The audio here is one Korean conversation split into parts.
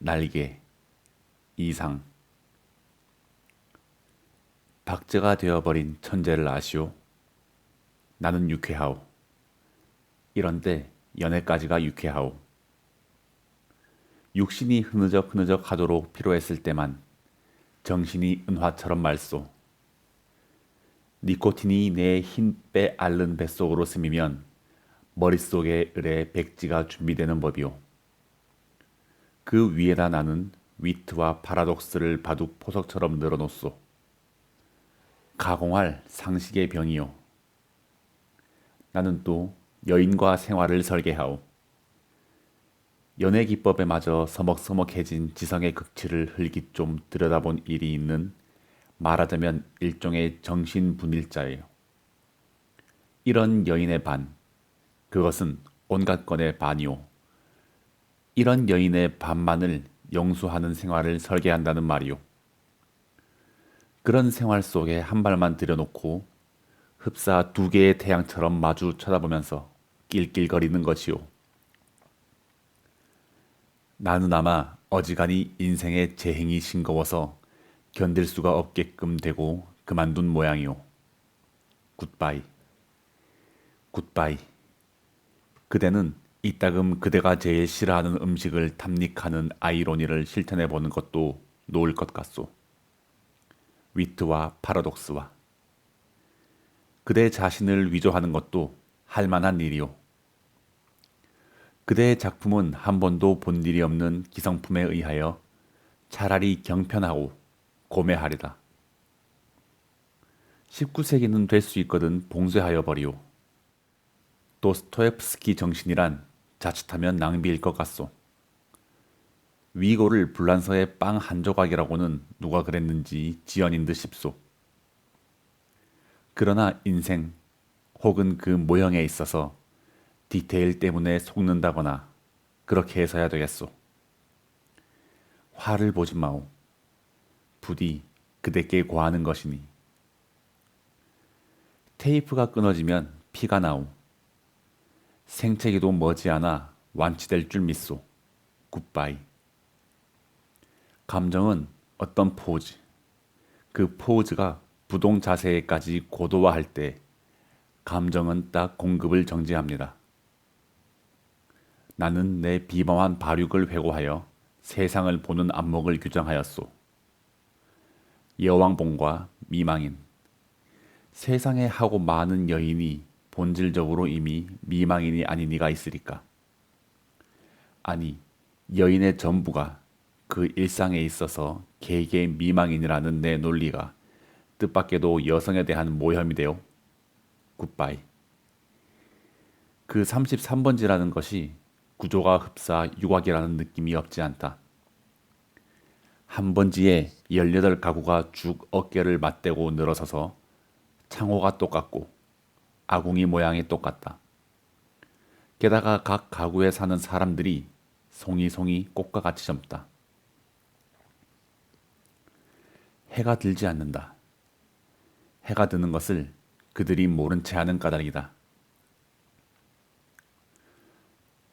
날개, 이상. 박제가 되어버린 천재를 아시오. 나는 유쾌하오. 이런데 연애까지가 유쾌하오. 육신이 흐느적 흐느적 하도록 필요했을 때만 정신이 은화처럼 맑소. 니코틴이 내 흰 배 앓는 뱃속으로 스미면 머릿속에 을에 백지가 준비되는 법이오. 그 위에다 나는 위트와 파라독스를 바둑 포석처럼 늘어놓소. 가공할 상식의 병이요. 나는 또 여인과 생활을 설계하오. 연애 기법에 마저 서먹서먹해진 지성의 극치를 흘깃 좀 들여다본 일이 있는 말하자면 일종의 정신분일자예요. 이런 여인의 반, 그것은 온갖 건의 반이오. 이런 여인의 반만을 영수하는 생활을 설계한다는 말이오. 그런 생활 속에 한 발만 들여놓고 흡사 두 개의 태양처럼 마주 쳐다보면서 낄낄거리는 것이오. 나는 아마 어지간히 인생의 재행이 싱거워서 견딜 수가 없게끔 되고 그만둔 모양이오. 굿바이. 굿바이. 그대는 이따금 그대가 제일 싫어하는 음식을 탐닉하는 아이러니를 실천해보는 것도 놓을 것 같소. 위트와 파라독스와. 그대 자신을 위조하는 것도 할 만한 일이오. 그대의 작품은 한 번도 본 일이 없는 기성품에 의하여 차라리 경편하고 고매하리다. 19세기는 될 수 있거든 봉쇄하여 버리오. 도스토옙스키 정신이란 자칫하면 낭비일 것 같소. 위고를 불란서의 빵 한 조각이라고는 누가 그랬는지 지연인 듯 싶소. 그러나 인생 혹은 그 모형에 있어서 디테일 때문에 속는다거나 그렇게 해서야 되겠소. 화를 보지 마오. 부디 그대께 고하는 것이니. 테이프가 끊어지면 피가 나오. 생채기도 머지않아 완치될 줄 믿소. 굿바이. 감정은 어떤 포즈, 그 포즈가 부동 자세까지 고도화할 때 감정은 딱 공급을 정지합니다. 나는 내 비범한 발육을 회고하여 세상을 보는 안목을 규정하였소. 여왕봉과 미망인. 세상에 하고 많은 여인이 본질적으로 이미 미망인이 아닌 이가 있으리까. 아니, 여인의 전부가 그 일상에 있어서 개개의 미망인이라는 내 논리가 뜻밖에도 여성에 대한 모혐이 되어 굿바이. 그 33번지라는 것이 구조가 흡사 유곽이라는 느낌이 없지 않다. 한 번지에 18가구가 죽 어깨를 맞대고 늘어서서 창호가 똑같고 아궁이 모양이 똑같다. 게다가 각 가구에 사는 사람들이 송이송이 꽃과 같이 젊다. 해가 들지 않는다. 해가 드는 것을 그들이 모른 채 하는 까닭이다.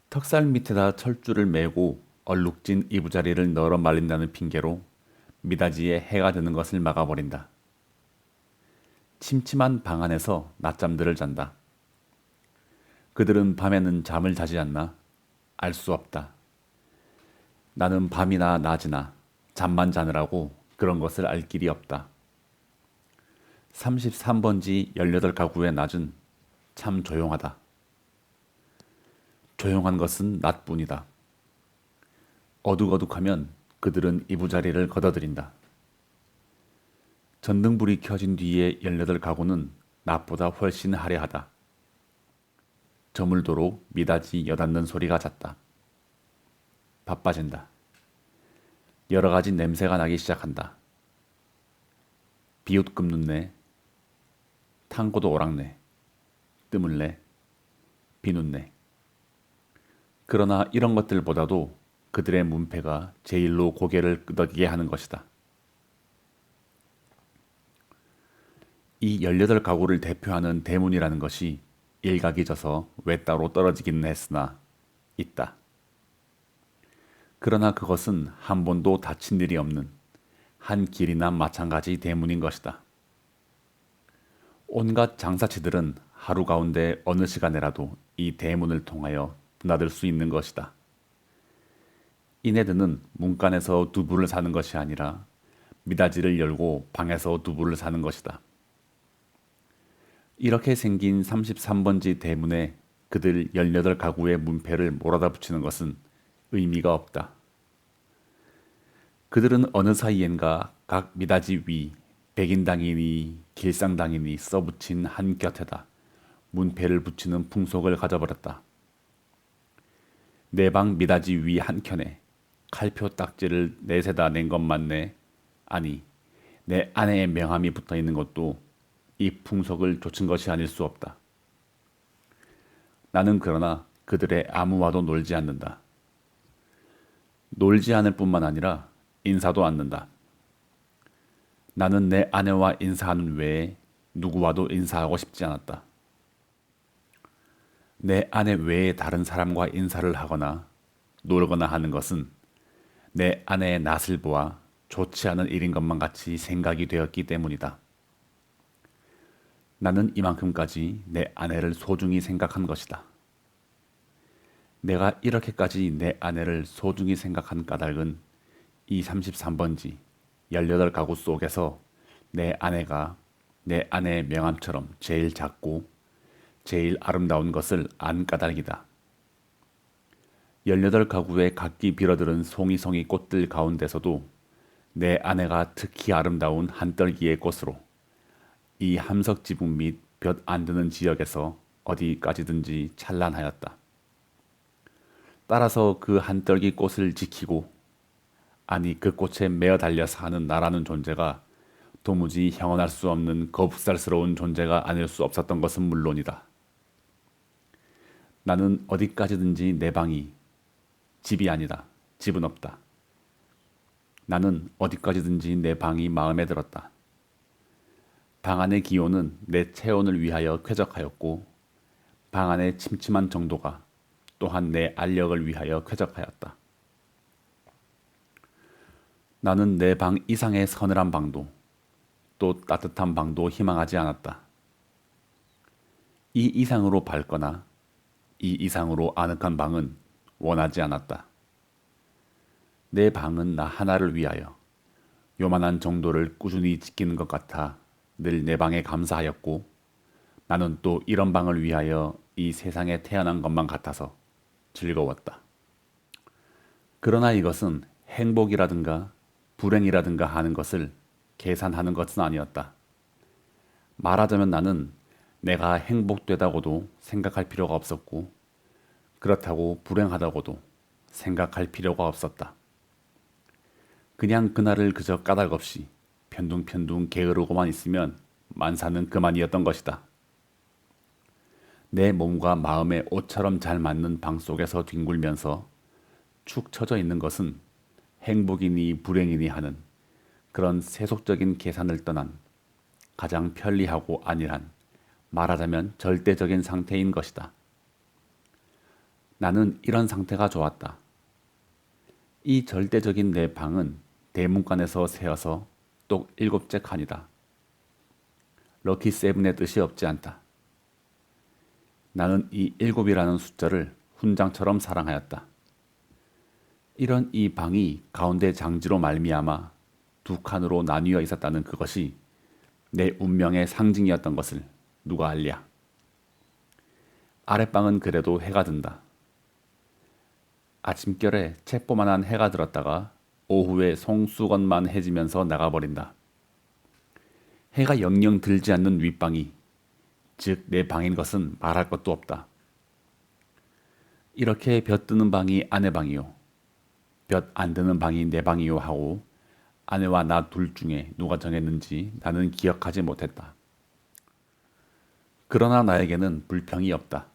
턱살 밑에다 철줄을 매고 얼룩진 이부자리를 널어 말린다는 핑계로 미닫이에 해가 드는 것을 막아버린다. 침침한 방 안에서 낮잠들을 잔다. 그들은 밤에는 잠을 자지 않나? 알 수 없다. 나는 밤이나 낮이나 잠만 자느라고 그런 것을 알 길이 없다. 33번지 18가구의 낮은 참 조용하다. 조용한 것은 낮뿐이다. 어둑어둑하면 그들은 이부자리를 걷어들인다. 전등불이 켜진 뒤에 18가구는 낮보다 훨씬 화려하다. 저물도록 미닫이 여닫는 소리가 잦다. 바빠진다. 여러 가지 냄새가 나기 시작한다. 비웃금 눈내, 탕고도 오락내, 뜨물내, 비눈내. 그러나 이런 것들보다도 그들의 문패가 제일로 고개를 끄덕이게 하는 것이다. 이 18가구를 대표하는 대문이라는 것이 일각이 져서 외따로 떨어지기는 했으나 있다. 그러나 그것은 한 번도 다친 일이 없는 한 길이나 마찬가지 대문인 것이다. 온갖 장사치들은 하루 가운데 어느 시간에라도 이 대문을 통하여 드나들 수 있는 것이다. 이네들은 문간에서 두부를 사는 것이 아니라 미닫이를 열고 방에서 두부를 사는 것이다. 이렇게 생긴 33번지 대문에 그들 18가구의 문패를 몰아다 붙이는 것은 의미가 없다. 그들은 어느 사이엔가 각 미닫이 위 백인당이니 길상당이니 써붙인 한 곁에다 문패를 붙이는 풍속을 가져버렸다. 내 방 미닫이 위 한켠에 칼표 딱지를 내세다 낸 것만네. 아니, 내 아내의 명함이 붙어 있는 것도 이 풍속을 좇은 것이 아닐 수 없다. 나는 그러나 그들의 아무와도 놀지 않는다. 놀지 않을 뿐만 아니라 인사도 않는다. 나는 내 아내와 인사하는 외에 누구와도 인사하고 싶지 않았다. 내 아내 외에 다른 사람과 인사를 하거나 놀거나 하는 것은 내 아내의 낯을 보아 좋지 않은 일인 것만 같이 생각이 되었기 때문이다. 나는 이만큼까지 내 아내를 소중히 생각한 것이다. 내가 이렇게까지 내 아내를 소중히 생각한 까닭은 이 33번지 18가구 속에서 내 아내가 내 아내의 명함처럼 제일 작고 제일 아름다운 것을 안 까닭이다. 18가구의 각기 빌어들은 송이송이 꽃들 가운데서도 내 아내가 특히 아름다운 한떨기의 꽃으로 이 함석 지붕 및 볕 안 드는 지역에서 어디까지든지 찬란하였다. 따라서 그 한떨기 꽃을 지키고 아니 그 꽃에 매어 달려 사는 나라는 존재가 도무지 형언할 수 없는 거북살스러운 존재가 아닐 수 없었던 것은 물론이다. 나는 어디까지든지 내 방이 집이 아니다. 집은 없다. 나는 어디까지든지 내 방이 마음에 들었다. 방 안의 기온은 내 체온을 위하여 쾌적하였고 방 안의 침침한 정도가 또한 내 알력을 위하여 쾌적하였다. 나는 내 방 이상의 서늘한 방도 또 따뜻한 방도 희망하지 않았다. 이 이상으로 밝거나 이 이상으로 아늑한 방은 원하지 않았다. 내 방은 나 하나를 위하여 요만한 정도를 꾸준히 지키는 것 같아 늘 내 방에 감사하였고 나는 또 이런 방을 위하여 이 세상에 태어난 것만 같아서 즐거웠다. 그러나 이것은 행복이라든가 불행이라든가 하는 것을 계산하는 것은 아니었다. 말하자면 나는 내가 행복되다고도 생각할 필요가 없었고 그렇다고 불행하다고도 생각할 필요가 없었다. 그냥 그날을 그저 까닭없이 편둥편둥 게으르고만 있으면 만사는 그만이었던 것이다. 내 몸과 마음의 옷처럼 잘 맞는 방 속에서 뒹굴면서 축 처져 있는 것은 행복이니 불행이니 하는 그런 세속적인 계산을 떠난 가장 편리하고 안일한 말하자면 절대적인 상태인 것이다. 나는 이런 상태가 좋았다. 이 절대적인 내 방은 대문간에서 세어서 똑 7째 칸이다. 럭키 세븐의 뜻이 없지 않다. 나는 이 7이라는 숫자를 훈장처럼 사랑하였다. 이런 이 방이 가운데 장지로 말미암아 2칸으로 나뉘어 있었다는 그것이 내 운명의 상징이었던 것을 누가 알랴. 아랫방은 그래도 해가 든다. 아침결에 책보만한 해가 들었다가 오후에 송수건만 해지면서 나가버린다. 해가 영영 들지 않는 윗방이 즉 내 방인 것은 말할 것도 없다. 이렇게 볕 드는 방이 아내 방이요 볕 안 드는 방이 내 방이요 하고 아내와 나 둘 중에 누가 정했는지 나는 기억하지 못했다. 그러나 나에게는 불평이 없다.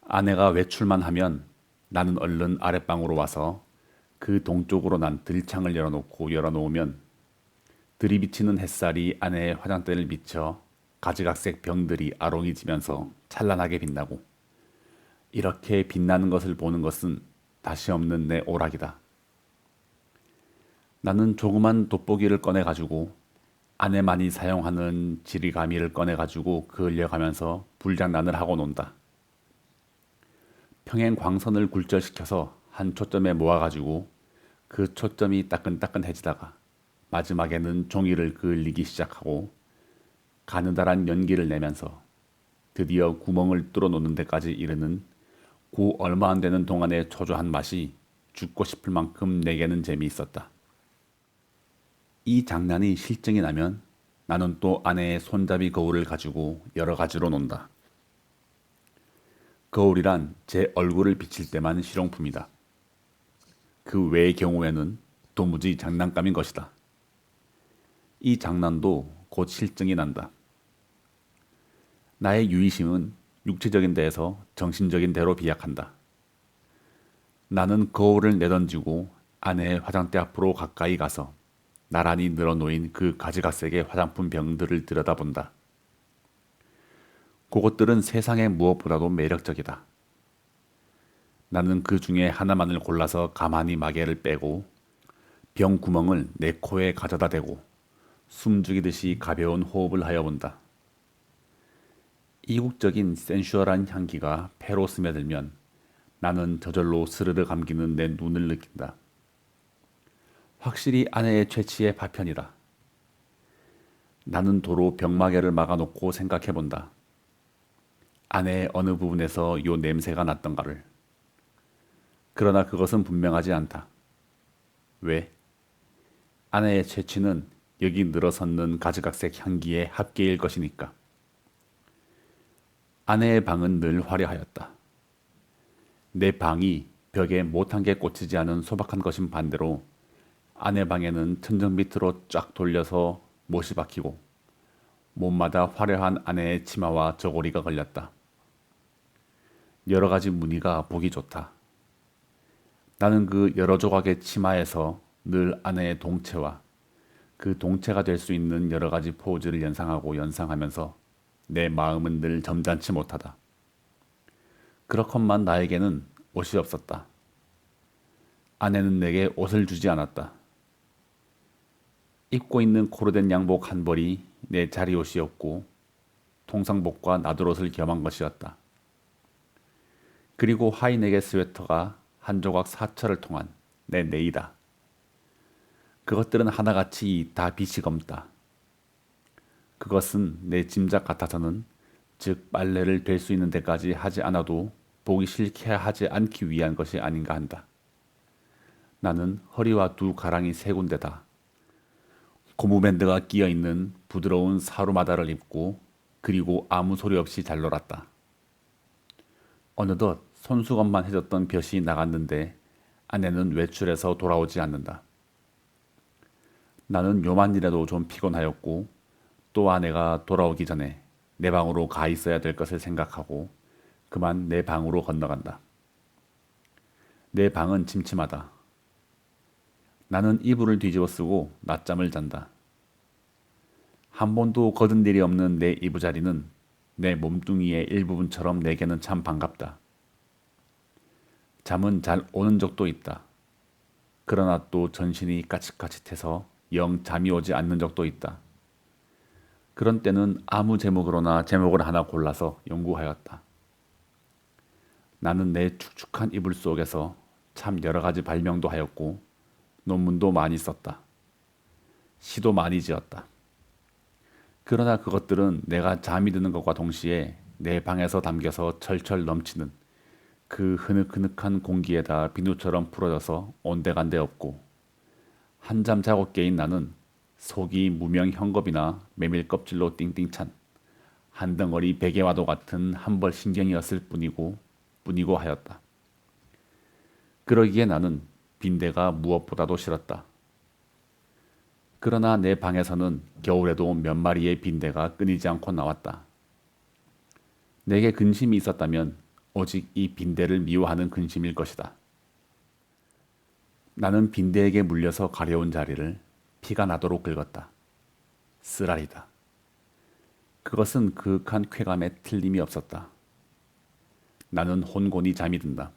아내가 외출만 하면 나는 얼른 아랫방으로 와서 그 동쪽으로 난 들창을 열어놓으면 들이비치는 햇살이 아내의 화장대를 비쳐 가지각색 병들이 아롱이 지면서 찬란하게 빛나고 이렇게 빛나는 것을 보는 것은 다시 없는 내 오락이다. 나는 조그만 돋보기를 꺼내가지고 아내만이 사용하는 지리가미를 꺼내가지고 그을려가면서 불장난을 하고 논다. 평행 광선을 굴절시켜서 한 초점에 모아가지고 그 초점이 따끈따끈해지다가 마지막에는 종이를 그을리기 시작하고 가느다란 연기를 내면서 드디어 구멍을 뚫어놓는 데까지 이르는 그 얼마 안 되는 동안의 초조한 맛이 죽고 싶을 만큼 내게는 재미있었다. 이 장난이 실증이 나면 나는 또 아내의 손잡이 거울을 가지고 여러 가지로 논다. 거울이란 제 얼굴을 비칠 때만 실용품이다. 그 외의 경우에는 도무지 장난감인 것이다. 이 장난도 곧 실증이 난다. 나의 유의심은 육체적인 데에서 정신적인 데로 비약한다. 나는 거울을 내던지고 아내의 화장대 앞으로 가까이 가서 나란히 늘어놓인 그 가지각색의 화장품 병들을 들여다본다. 그것들은 세상의 무엇보다도 매력적이다. 나는 그 중에 하나만을 골라서 가만히 마개를 빼고 병 구멍을 내 코에 가져다 대고 숨죽이듯이 가벼운 호흡을 하여 본다. 이국적인 센슈얼한 향기가 폐로 스며들면 나는 저절로 스르르 감기는 내 눈을 느낀다. 확실히 아내의 최치의 파편이다. 나는 도로 병마개를 막아놓고 생각해본다. 아내의 어느 부분에서 요 냄새가 났던가를. 그러나 그것은 분명하지 않다. 왜? 아내의 채취는 여기 늘어섰는 가지각색 향기의 합계일 것이니까. 아내의 방은 늘 화려하였다. 내 방이 벽에 못한 게 꽂히지 않은 소박한 것인 반대로 아내 방에는 천정 밑으로 쫙 돌려서 못이 박히고 몸마다 화려한 아내의 치마와 저고리가 걸렸다. 여러 가지 무늬가 보기 좋다. 나는 그 여러 조각의 치마에서 늘 아내의 동체와 그 동체가 될 수 있는 여러 가지 포즈를 연상하고 연상하면서 내 마음은 늘 점잖지 못하다. 그렇건만 나에게는 옷이 없었다. 아내는 내게 옷을 주지 않았다. 입고 있는 코르덴 양복 한 벌이 내 자리옷이었고 통상복과 나들옷을 겸한 것이었다. 그리고 하이넥의 스웨터가 한 조각 사철을 통한 내 네이다. 그것들은 하나같이 다 빛이 검다. 그것은 내 짐작 같아서는 즉 빨래를 될 수 있는 데까지 하지 않아도 보기 싫게 하지 않기 위한 것이 아닌가 한다. 나는 허리와 두 가랑이 세 군데다 고무밴드가 끼어있는 부드러운 사루마다를 입고 그리고 아무 소리 없이 잘 놀았다. 어느덧 손수건만 해줬던 볕이 나갔는데 아내는 외출해서 돌아오지 않는다. 나는 요만이라도 좀 피곤하였고 또 아내가 돌아오기 전에 내 방으로 가 있어야 될 것을 생각하고 그만 내 방으로 건너간다. 내 방은 침침하다. 나는 이불을 뒤집어 쓰고 낮잠을 잔다. 한 번도 거둔 일이 없는 내 이부자리는 내 몸뚱이의 일부분처럼 내게는 참 반갑다. 잠은 잘 오는 적도 있다. 그러나 또 전신이 까칫까칫해서 영 잠이 오지 않는 적도 있다. 그런 때는 아무 제목으로나 제목을 하나 골라서 연구하였다. 나는 내 축축한 이불 속에서 참 여러 가지 발명도 하였고 논문도 많이 썼다. 시도 많이 지었다. 그러나 그것들은 내가 잠이 드는 것과 동시에 내 방에서 담겨서 철철 넘치는 그 흐느흐느한 공기에다 비누처럼 풀어져서 온데간데 없고 한잠 자고 깨인 나는 속이 무명 헝겊이나 메밀 껍질로 띵띵 찬 한 덩어리 베개와도 같은 한 벌 신경이었을 뿐이고 하였다. 그러기에 나는 빈대가 무엇보다도 싫었다. 그러나 내 방에서는 겨울에도 몇 마리의 빈대가 끊이지 않고 나왔다. 내게 근심이 있었다면 오직 이 빈대를 미워하는 근심일 것이다. 나는 빈대에게 물려서 가려운 자리를 피가 나도록 긁었다. 쓰라리다. 그것은 그윽한 쾌감에 틀림이 없었다. 나는 혼곤히 잠이 든다.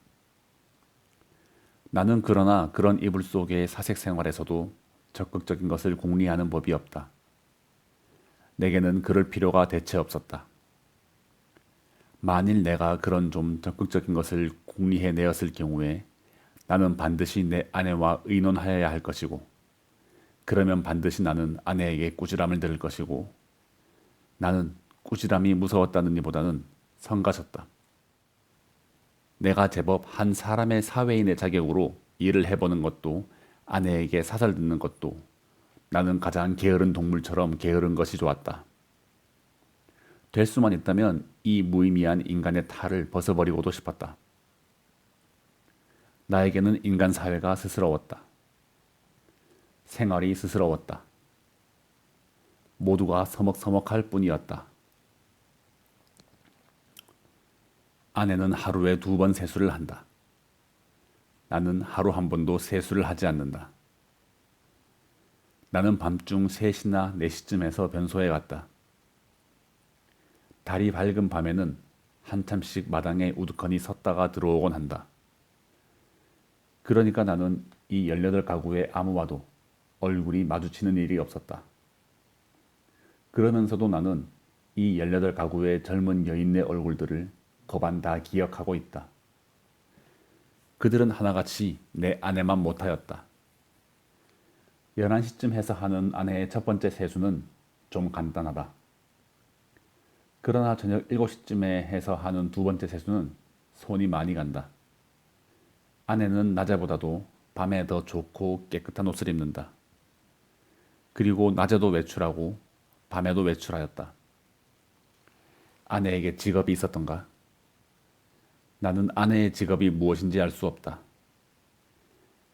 나는 그러나 그런 이불 속의 사색 생활에서도 적극적인 것을 궁리하는 법이 없다. 내게는 그럴 필요가 대체 없었다. 만일 내가 그런 좀 적극적인 것을 궁리해내었을 경우에 나는 반드시 내 아내와 의논하여야 할 것이고, 그러면 반드시 나는 아내에게 꾸지람을 들을 것이고, 나는 꾸지람이 무서웠다는 이보다는 성가셨다. 내가 제법 한 사람의 사회인의 자격으로 일을 해보는 것도, 아내에게 사살 듣는 것도 나는 가장 게으른 동물처럼 게으른 것이 좋았다. 될 수만 있다면 이 무의미한 인간의 탈을 벗어버리고도 싶었다. 나에게는 인간 사회가 스스러웠다. 생활이 스스러웠다. 모두가 서먹서먹할 뿐이었다. 아내는 하루에 2번 세수를 한다. 나는 하루 한 번도 세수를 하지 않는다. 나는 밤중 3시나 4시쯤에서 변소에 갔다. 달이 밝은 밤에는 한참씩 마당에 우두커니 섰다가 들어오곤 한다. 그러니까 나는 이 18가구의 아무와도 얼굴이 마주치는 일이 없었다. 그러면서도 나는 이 18가구의 젊은 여인네 얼굴들을 거반 다 기억하고 있다. 그들은 하나같이 내 아내만 못하였다. 11시쯤 해서 하는 아내의 첫 번째 세수는 좀 간단하다. 그러나 저녁 7시쯤에 해서 하는 2번째 세수는 손이 많이 간다. 아내는 낮에보다도 밤에 더 좋고 깨끗한 옷을 입는다. 그리고 낮에도 외출하고 밤에도 외출하였다. 아내에게 직업이 있었던가? 나는 아내의 직업이 무엇인지 알 수 없다.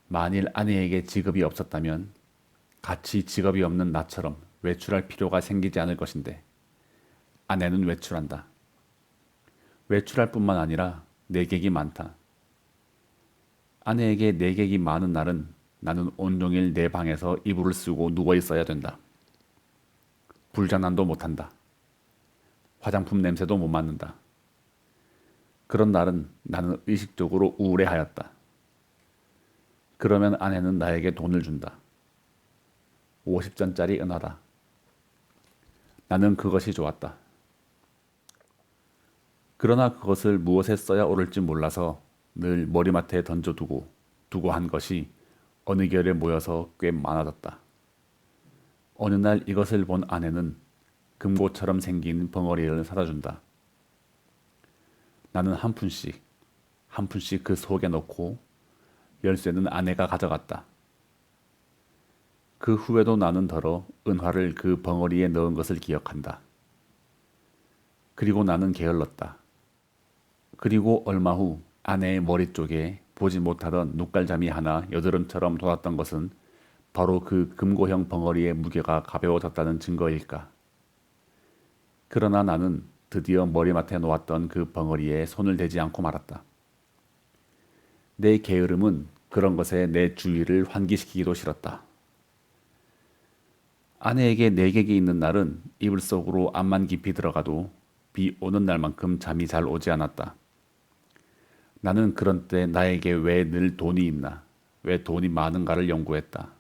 만일 아내에게 직업이 없었다면 같이 직업이 없는 나처럼 외출할 필요가 생기지 않을 것인데, 아내는 외출한다. 외출할 뿐만 아니라 내객이 많다. 아내에게 내객이 많은 날은 나는 온종일 내 방에서 이불을 쓰고 누워 있어야 된다. 불장난도 못한다. 화장품 냄새도 못 맡는다. 그런 날은 나는 의식적으로 우울해하였다. 그러면 아내는 나에게 돈을 준다. 50전짜리 은하다. 나는 그것이 좋았다. 그러나 그것을 무엇에 써야 옳을지 몰라서 늘 머리맡에 던져두고 한 것이 어느 겨울에 모여서 꽤 많아졌다. 어느 날 이것을 본 아내는 금고처럼 생긴 벙어리를 사다 준다. 나는 한 푼씩 그 속에 넣고 열쇠는 아내가 가져갔다. 그 후에도 나는 더러 은화를 그 벙어리에 넣은 것을 기억한다. 그리고 나는 게을렀다. 그리고 얼마 후 아내의 머리 쪽에 보지 못하던 눈깔잠이 하나 여드름처럼 돋았던 것은 바로 그 금고형 벙어리의 무게가 가벼워졌다는 증거일까. 그러나 나는 드디어 머리맡에 놓았던 그 벙어리에 손을 대지 않고 말았다. 내 게으름은 그런 것에 내 주의를 환기시키기도 싫었다. 아내에게 내객이 있는 날은 이불 속으로 암만 깊이 들어가도 비 오는 날만큼 잠이 잘 오지 않았다. 나는 그런 때 나에게 왜 늘 돈이 있나, 왜 돈이 많은가를 연구했다.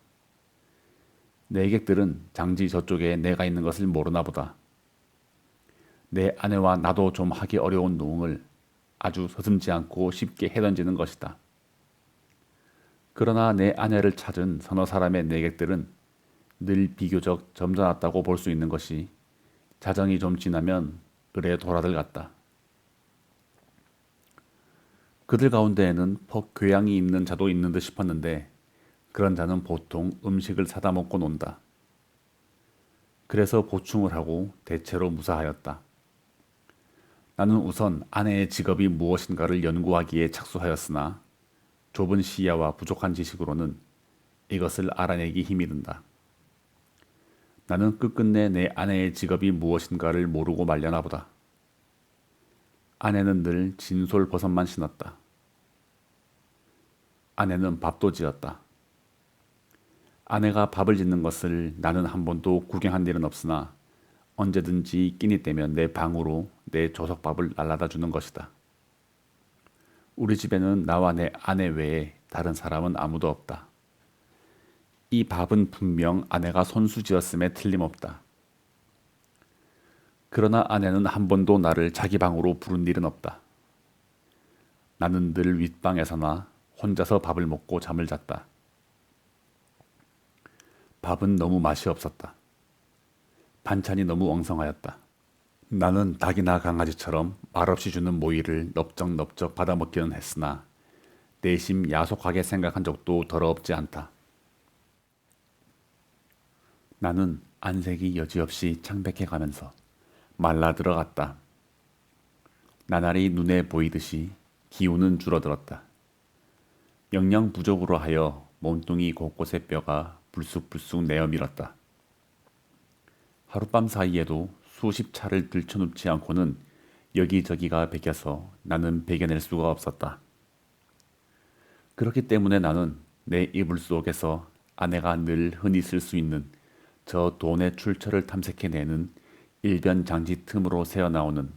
내객들은 장지 저쪽에 내가 있는 것을 모르나 보다. 내 아내와 나도 좀 하기 어려운 노응을 아주 서슴지 않고 쉽게 해던지는 것이다. 그러나 내 아내를 찾은 서너 사람의 내객들은 늘 비교적 점잖았다고 볼 수 있는 것이 자정이 좀 지나면 을의 도라들 같다. 그들 가운데에는 퍽 교양이 있는 자도 있는 듯 싶었는데, 그런 자는 보통 음식을 사다 먹고 논다. 그래서 보충을 하고 대체로 무사하였다. 나는 우선 아내의 직업이 무엇인가를 연구하기에 착수하였으나 좁은 시야와 부족한 지식으로는 이것을 알아내기 힘이 든다. 나는 끝끝내 내 아내의 직업이 무엇인가를 모르고 말려나 보다. 아내는 늘 진솔 버섯만 신었다. 아내는 밥도 지었다. 아내가 밥을 짓는 것을 나는 한 번도 구경한 일은 없으나 언제든지 끼니 때면 내 방으로 내 조석밥을 날라다 주는 것이다. 우리 집에는 나와 내 아내 외에 다른 사람은 아무도 없다. 이 밥은 분명 아내가 손수지었음에 틀림없다. 그러나 아내는 한 번도 나를 자기 방으로 부른 일은 없다. 나는 늘 윗방에서나 혼자서 밥을 먹고 잠을 잤다. 밥은 너무 맛이 없었다. 반찬이 너무 엉성하였다. 나는 닭이나 강아지처럼 말없이 주는 모이를 넙적넙적 받아먹기는 했으나 내심 야속하게 생각한 적도 더럽지 않다. 나는 안색이 여지없이 창백해가면서 말라 들어갔다. 나날이 눈에 보이듯이 기운은 줄어들었다. 영양 부족으로 하여 몸뚱이 곳곳의 뼈가 불쑥불쑥 내어밀었다. 하룻밤 사이에도 수십 차를 들춰눕지 않고는 여기저기가 베겨서 나는 베겨낼 수가 없었다. 그렇기 때문에 나는 내 이불 속에서 아내가 늘 흔히 쓸 수 있는 저 돈의 출처를 탐색해내는 일변장지 틈으로 새어나오는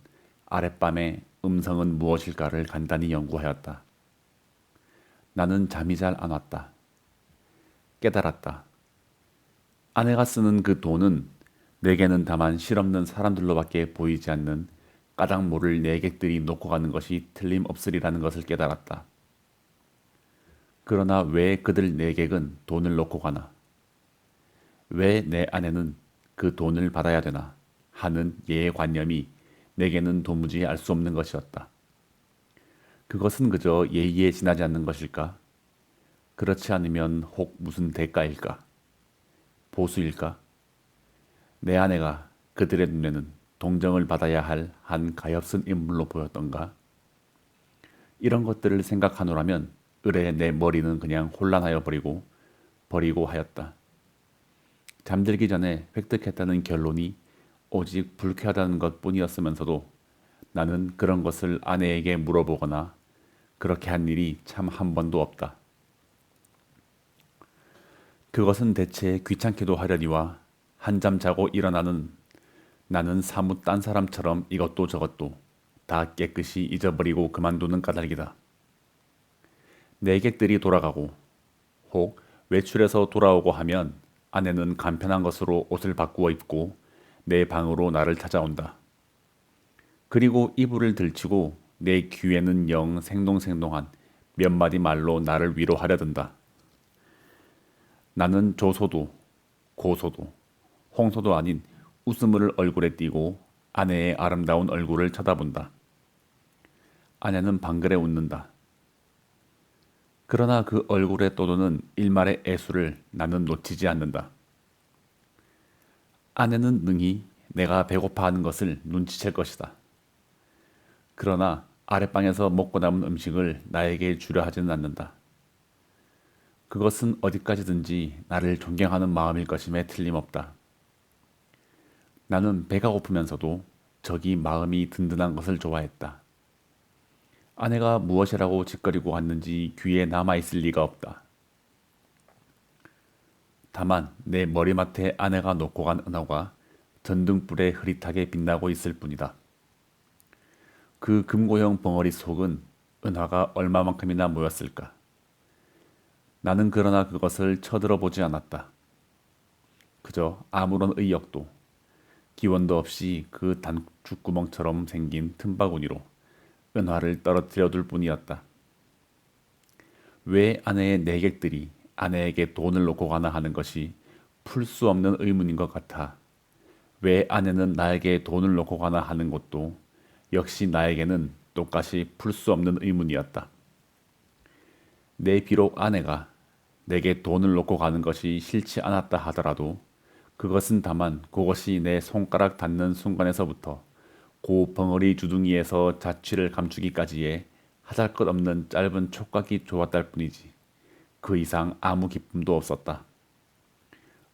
아랫밤의 음성은 무엇일까를 간단히 연구하였다. 나는 잠이 잘 안 왔다. 깨달았다. 아내가 쓰는 그 돈은 내게는 다만 실없는 사람들로밖에 보이지 않는 까닭 모를 내객들이 놓고 가는 것이 틀림없으리라는 것을 깨달았다. 그러나 왜 그들 내객은 돈을 놓고 가나? 왜 내 아내는 그 돈을 받아야 되나? 하는 예의관념이 내게는 도무지 알 수 없는 것이었다. 그것은 그저 예의에 지나지 않는 것일까? 그렇지 않으면 혹 무슨 대가일까? 보수일까? 내 아내가 그들의 눈에는 동정을 받아야 할 한 가엾은 인물로 보였던가? 이런 것들을 생각하노라면 으레 내 머리는 그냥 혼란하여 버리고 하였다. 잠들기 전에 획득했다는 결론이 오직 불쾌하다는 것뿐이었으면서도 나는 그런 것을 아내에게 물어보거나 그렇게 한 일이 참 한 번도 없다. 그것은 대체 귀찮게도 하려니와 한잠 자고 일어나는 나는 사뭇 딴 사람처럼 이것도 저것도 다 깨끗이 잊어버리고 그만두는 까닭이다. 내객들이 돌아가고 혹 외출해서 돌아오고 하면 아내는 간편한 것으로 옷을 바꾸어 입고 내 방으로 나를 찾아온다. 그리고 이불을 들치고 내 귀에는 영 생동생동한 몇 마디 말로 나를 위로하려 든다. 나는 조소도 고소도 홍소도 아닌 웃음을 얼굴에 띠고 아내의 아름다운 얼굴을 쳐다본다. 아내는 방글에 웃는다. 그러나 그 얼굴에 떠도는 일말의 애수를 나는 놓치지 않는다. 아내는 능히 내가 배고파하는 것을 눈치챌 것이다. 그러나 아랫방에서 먹고 남은 음식을 나에게 주려 하지는 않는다. 그것은 어디까지든지 나를 존경하는 마음일 것임에 틀림없다. 나는 배가 고프면서도 저기 마음이 든든한 것을 좋아했다. 아내가 무엇이라고 짓거리고 왔는지 귀에 남아있을 리가 없다. 다만 내 머리맡에 아내가 놓고 간 은화가 전등불에 흐릿하게 빛나고 있을 뿐이다. 그 금고형 벙어리 속은 은화가 얼마만큼이나 모였을까? 나는 그러나 그것을 쳐들어보지 않았다. 그저 아무런 의욕도 기원도 없이 그 단축구멍처럼 생긴 틈바구니로 은화를 떨어뜨려 둘 뿐이었다. 왜 아내의 내객들이 아내에게 돈을 놓고 가나 하는 것이 풀 수 없는 의문인 것 같아. 왜 아내는 나에게 돈을 놓고 가나 하는 것도 역시 나에게는 똑같이 풀 수 없는 의문이었다. 내 비록 아내가 내게 돈을 놓고 가는 것이 싫지 않았다 하더라도 그것은 다만 그것이 내 손가락 닿는 순간에서부터 고 벙어리 주둥이에서 자취를 감추기까지의 하잘것없는 짧은 촉각이 좋았달 뿐이지 그 이상 아무 기쁨도 없었다.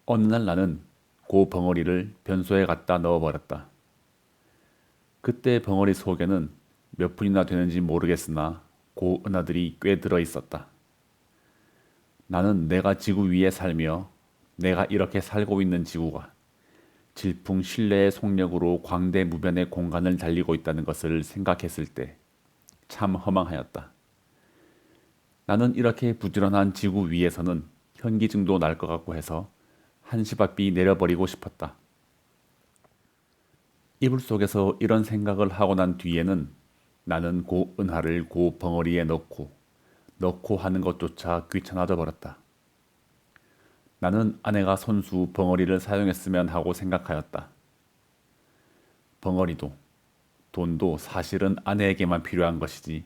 어느 날 나는 고 벙어리를 변소에 갖다 넣어버렸다. 그때 벙어리 속에는 몇 푼이나 되는지 모르겠으나 고 은하들이 꽤 들어있었다. 나는 내가 지구 위에 살며 내가 이렇게 살고 있는 지구가 질풍신뢰의 속력으로 광대무변의 공간을 달리고 있다는 것을 생각했을 때 참 허망하였다. 나는 이렇게 부지런한 지구 위에서는 현기증도 날 것 같고 해서 한시바삐 내려버리고 싶었다. 이불 속에서 이런 생각을 하고 난 뒤에는 나는 고 은하를 고 벙어리에 넣고 하는 것조차 귀찮아져 버렸다. 나는 아내가 손수 벙어리를 사용했으면 하고 생각하였다. 벙어리도 돈도 사실은 아내에게만 필요한 것이지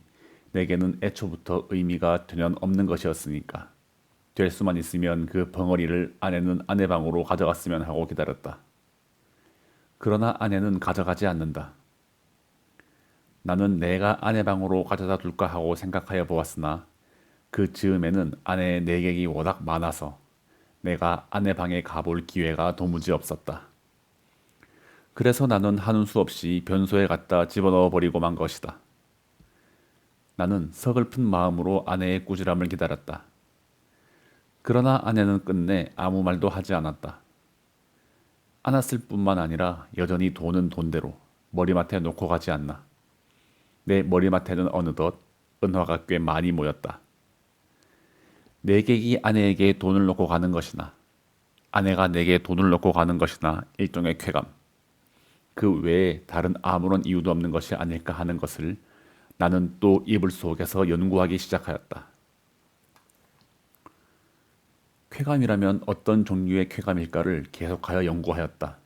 내게는 애초부터 의미가 전혀 없는 것이었으니까 될 수만 있으면 그 벙어리를 아내는 아내 방으로 가져갔으면 하고 기다렸다. 그러나 아내는 가져가지 않는다. 나는 내가 아내 방으로 가져다 둘까 하고 생각하여 보았으나 그 즈음에는 아내의 내객이 워낙 많아서 내가 아내 방에 가볼 기회가 도무지 없었다. 그래서 나는 하는 수 없이 변소에 갖다 집어넣어 버리고 만 것이다. 나는 서글픈 마음으로 아내의 꾸지람을 기다렸다. 그러나 아내는 끝내 아무 말도 하지 않았다. 않았을 뿐만 아니라 여전히 돈은 돈대로 머리맡에 놓고 가지 않나. 내 머리맡에는 어느덧 은화가 꽤 많이 모였다. 내객이 아내에게 돈을 놓고 가는 것이나 아내가 내게 돈을 놓고 가는 것이나 일종의 쾌감. 그 외에 다른 아무런 이유도 없는 것이 아닐까 하는 것을 나는 또 이불 속에서 연구하기 시작하였다. 쾌감이라면 어떤 종류의 쾌감일까를 계속하여 연구하였다.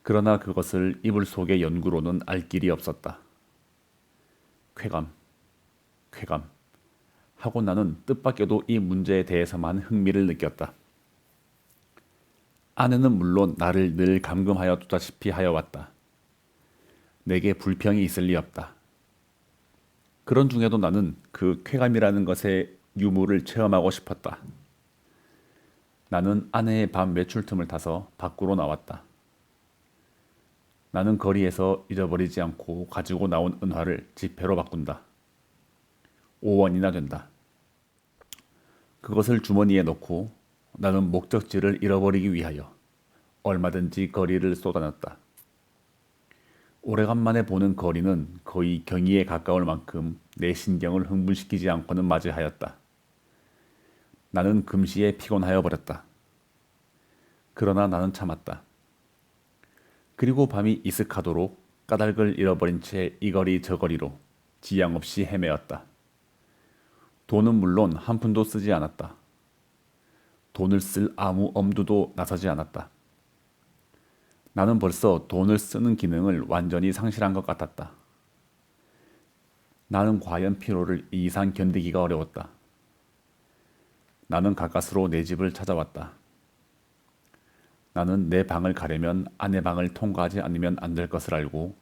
그러나 그것을 이불 속의 연구로는 알 길이 없었다. 쾌감, 쾌감 하고 나는 뜻밖에도 이 문제에 대해서만 흥미를 느꼈다. 아내는 물론 나를 늘 감금하여 두다시피 하여 왔다. 내게 불평이 있을 리 없다. 그런 중에도 나는 그 쾌감이라는 것의 유무를 체험하고 싶었다. 나는 아내의 밤 외출 틈을 타서 밖으로 나왔다. 나는 거리에서 잊어버리지 않고 가지고 나온 은화를 지폐로 바꾼다. 5원이나 된다. 그것을 주머니에 넣고 나는 목적지를 잃어버리기 위하여 얼마든지 거리를 쏟아냈다. 오래간만에 보는 거리는 거의 경의에 가까울 만큼 내 신경을 흥분시키지 않고는 맞이하였다. 나는 금시에 피곤하여 버렸다. 그러나 나는 참았다. 그리고 밤이 이슥하도록 까닭을 잃어버린 채 이 거리 저 거리로 지양 없이 헤매었다. 돈은 물론 한 푼도 쓰지 않았다. 돈을 쓸 아무 엄두도 나서지 않았다. 나는 벌써 돈을 쓰는 기능을 완전히 상실한 것 같았다. 나는 과연 피로를 이 이상 견디기가 어려웠다. 나는 가까스로 내 집을 찾아왔다. 나는 내 방을 가려면 아내 방을 통과하지 않으면 안 될 것을 알고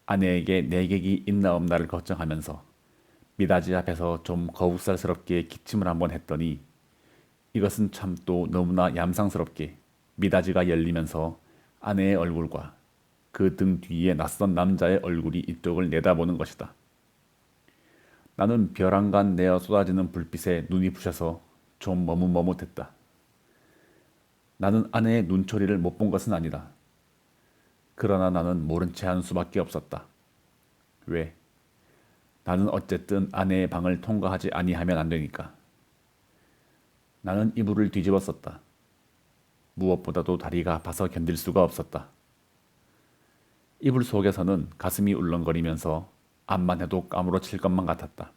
아내에게 내객이 있나 없나를 걱정하면서 미닫이 앞에서 좀 거북살스럽게 기침을 한번 했더니 이것은 참 또 너무나 얌상스럽게 미닫이가 열리면서 아내의 얼굴과 그 등 뒤에 낯선 남자의 얼굴이 이쪽을 내다보는 것이다. 나는 벼랑간 내어 쏟아지는 불빛에 눈이 부셔서 좀 머뭇머뭇했다. 나는 아내의 눈초리를 못 본 것은 아니다. 그러나 나는 모른 채 한 수밖에 없었다. 왜? 나는 어쨌든 아내의 방을 통과하지 아니하면 안 되니까. 나는 이불을 뒤집어 썼다. 무엇보다도 다리가 아파서 견딜 수가 없었다. 이불 속에서는 가슴이 울렁거리면서 암만 해도 까무러칠 것만 같았다.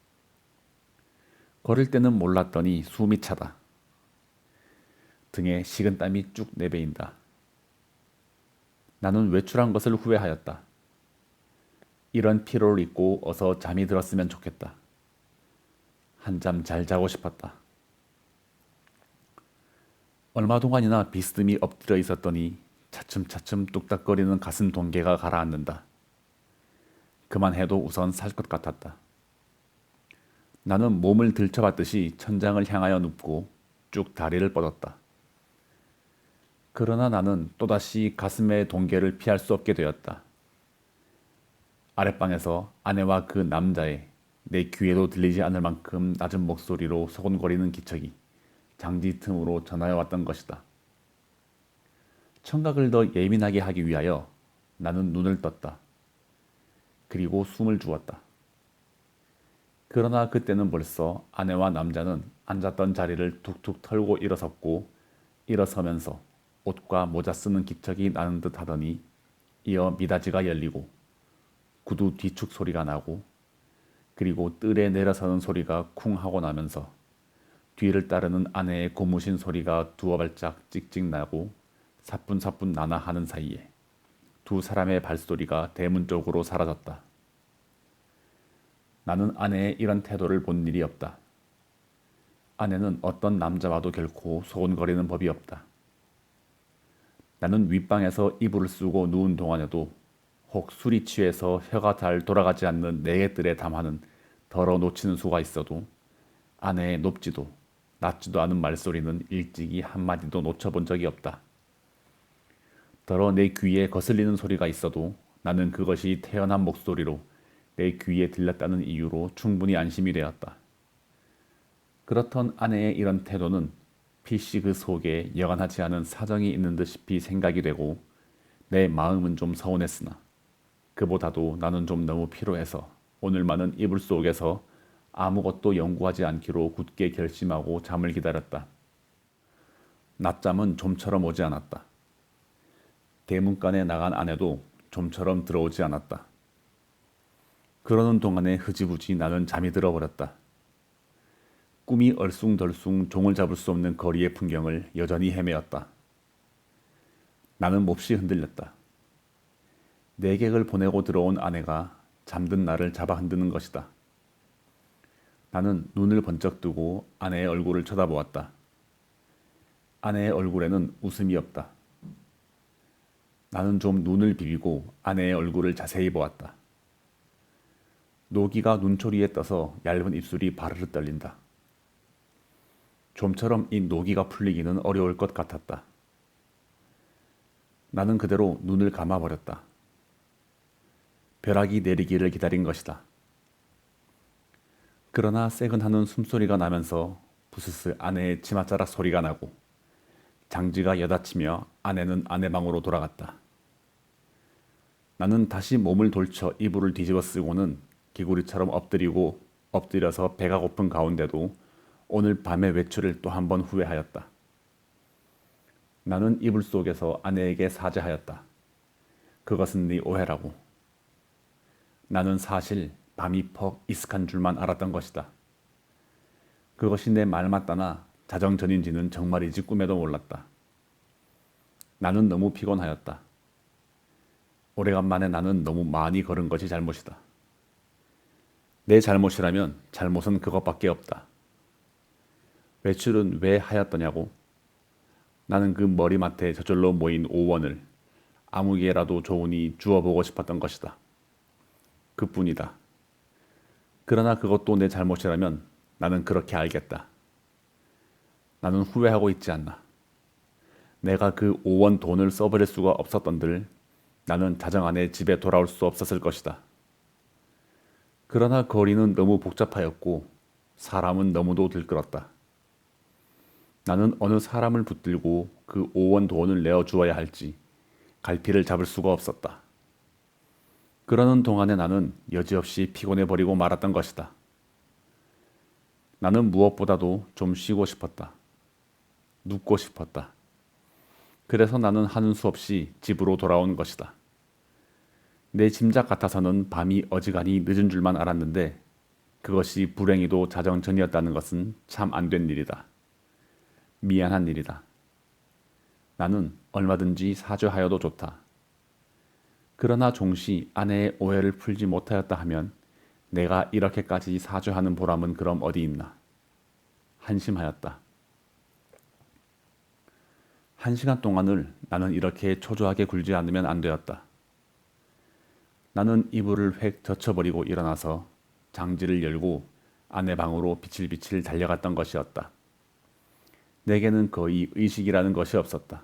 걸을 때는 몰랐더니 숨이 차다. 등에 식은땀이 쭉 내배인다. 나는 외출한 것을 후회하였다. 이런 피로를 잊고 어서 잠이 들었으면 좋겠다. 한잠 잘 자고 싶었다. 얼마 동안이나 비스듬히 엎드려 있었더니 차츰차츰 뚝딱거리는 가슴 동계가 가라앉는다. 그만해도 우선 살 것 같았다. 나는 몸을 들쳐받듯이 천장을 향하여 눕고 쭉 다리를 뻗었다. 그러나 나는 또다시 가슴의 동계를 피할 수 없게 되었다. 아랫방에서 아내와 그 남자의 내 귀에도 들리지 않을 만큼 낮은 목소리로 소곤거리는 기척이 장지 틈으로 전하여 왔던 것이다. 청각을 더 예민하게 하기 위하여 나는 눈을 떴다. 그리고 숨을 주었다. 그러나 그때는 벌써 아내와 남자는 앉았던 자리를 툭툭 털고 일어섰고 일어서면서 옷과 모자 쓰는 기척이 나는 듯 하더니 이어 미닫이가 열리고 구두 뒤축 소리가 나고 그리고 뜰에 내려서는 소리가 쿵 하고 나면서 뒤를 따르는 아내의 고무신 소리가 두어 발짝 찍찍 나고 사뿐사뿐 나나 하는 사이에 두 사람의 발소리가 대문 쪽으로 사라졌다. 나는 아내의 이런 태도를 본 일이 없다. 아내는 어떤 남자와도 결코 소곤거리는 법이 없다. 나는 윗방에서 이불을 쓰고 누운 동안에도 혹 술이 취해서 혀가 잘 돌아가지 않는 내게들의 담화는 덜어 놓치는 수가 있어도 아내의 높지도 낮지도 않은 말소리는 일찍이 한마디도 놓쳐본 적이 없다. 더러 내 귀에 거슬리는 소리가 있어도 나는 그것이 태연한 목소리로 내 귀에 들렸다는 이유로 충분히 안심이 되었다. 그렇던 아내의 이런 태도는 필시 그 속에 여간하지 않은 사정이 있는 듯싶이 생각이 되고 내 마음은 좀 서운했으나 그보다도 나는 좀 너무 피로해서 오늘만은 이불 속에서 아무것도 연구하지 않기로 굳게 결심하고 잠을 기다렸다. 낮잠은 좀처럼 오지 않았다. 대문간에 나간 아내도 좀처럼 들어오지 않았다. 그러는 동안에 흐지부지 나는 잠이 들어버렸다. 꿈이 얼숭덜숭 종을 잡을 수 없는 거리의 풍경을 여전히 헤매었다. 나는 몹시 흔들렸다. 내객을 보내고 들어온 아내가 잠든 나를 잡아 흔드는 것이다. 나는 눈을 번쩍 뜨고 아내의 얼굴을 쳐다보았다. 아내의 얼굴에는 웃음이 없다. 나는 좀 눈을 비비고 아내의 얼굴을 자세히 보았다. 노기가 눈초리에 떠서 얇은 입술이 바르르 떨린다. 좀처럼 이 노기가 풀리기는 어려울 것 같았다. 나는 그대로 눈을 감아버렸다. 벼락이 내리기를 기다린 것이다. 그러나 새근하는 숨소리가 나면서 부스스 아내의 치맛자락 소리가 나고 장지가 여닫히며 아내는 아내 방으로 돌아갔다. 나는 다시 몸을 돌쳐 이불을 뒤집어 쓰고는 개구리처럼 엎드려서 배가 고픈 가운데도 오늘 밤의 외출을 또 한 번 후회하였다. 나는 이불 속에서 아내에게 사죄하였다. 그것은 네 오해라고. 나는 사실 밤이 퍽 이슥한 줄만 알았던 것이다. 그것이 내 말 맞다나 자정전인지는 정말이지 꿈에도 몰랐다. 나는 너무 피곤하였다. 오래간만에 나는 너무 많이 걸은 것이 잘못이다. 내 잘못이라면 잘못은 그것밖에 없다. 외출은 왜 하였더냐고? 나는 그 머리맡에 저절로 모인 오원을 아무개라도 좋으니 주워보고 싶었던 것이다. 그뿐이다. 그러나 그것도 내 잘못이라면 나는 그렇게 알겠다. 나는 후회하고 있지 않나. 내가 그 5원 돈을 써버릴 수가 없었던들 나는 자정 안에 집에 돌아올 수 없었을 것이다. 그러나 거리는 너무 복잡하였고 사람은 너무도 들끓었다. 나는 어느 사람을 붙들고 그 5원 돈을 내어주어야 할지 갈피를 잡을 수가 없었다. 그러는 동안에 나는 여지없이 피곤해버리고 말았던 것이다. 나는 무엇보다도 좀 쉬고 싶었다. 눕고 싶었다. 그래서 나는 하는 수 없이 집으로 돌아온 것이다. 내 짐작 같아서는 밤이 어지간히 늦은 줄만 알았는데 그것이 불행히도 자정 전이었다는 것은 참 안 된 일이다. 미안한 일이다. 나는 얼마든지 사죄하여도 좋다. 그러나 종시 아내의 오해를 풀지 못하였다 하면 내가 이렇게까지 사죄하는 보람은 그럼 어디 있나. 한심하였다. 1시간 동안을 나는 이렇게 초조하게 굴지 않으면 안 되었다. 나는 이불을 획 젖혀버리고 일어나서 장지를 열고 아내 방으로 비칠비칠 달려갔던 것이었다. 내게는 거의 의식이라는 것이 없었다.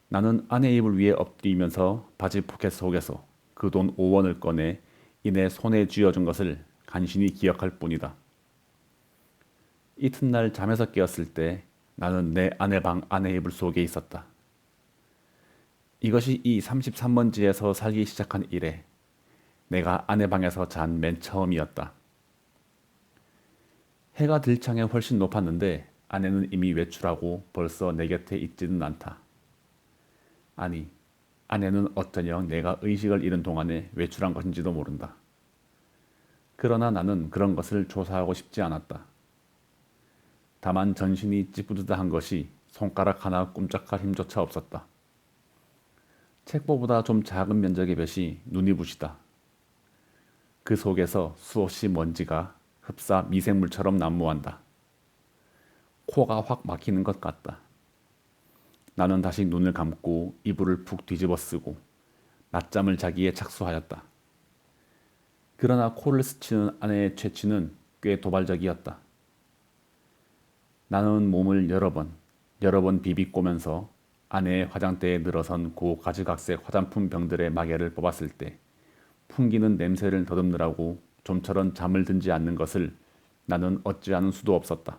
나는 아내 이불 위에 엎드리면서 바지 포켓 속에서 그 돈 5원을 꺼내 이내 손에 쥐어준 것을 간신히 기억할 뿐이다. 이튿날 잠에서 깨었을 때 나는 내 아내 방 아내 이불 속에 있었다. 이것이 이 33번지에서 살기 시작한 이래 내가 아내 방에서 잔 맨 처음이었다. 해가 들창에 훨씬 높았는데 아내는 이미 외출하고 벌써 내 곁에 있지는 않다. 아니, 아내는 어쩌녕 내가 의식을 잃은 동안에 외출한 것인지도 모른다. 그러나 나는 그런 것을 조사하고 싶지 않았다. 다만 전신이 찌뿌드드한 것이 손가락 하나 꼼짝할 힘조차 없었다. 책보보다 좀 작은 면적의 볕이 눈이 부시다. 그 속에서 수없이 먼지가 흡사 미생물처럼 난무한다. 코가 확 막히는 것 같다. 나는 다시 눈을 감고 이불을 푹 뒤집어 쓰고 낮잠을 자기에 착수하였다. 그러나 코를 스치는 아내의 채취는 꽤 도발적이었다. 나는 몸을 여러 번 비비꼬면서 아내의 화장대에 늘어선 고가지각색 화장품 병들의 마개를 뽑았을 때 풍기는 냄새를 더듬느라고 좀처럼 잠을 든지 않는 것을 나는 어찌하는 수도 없었다.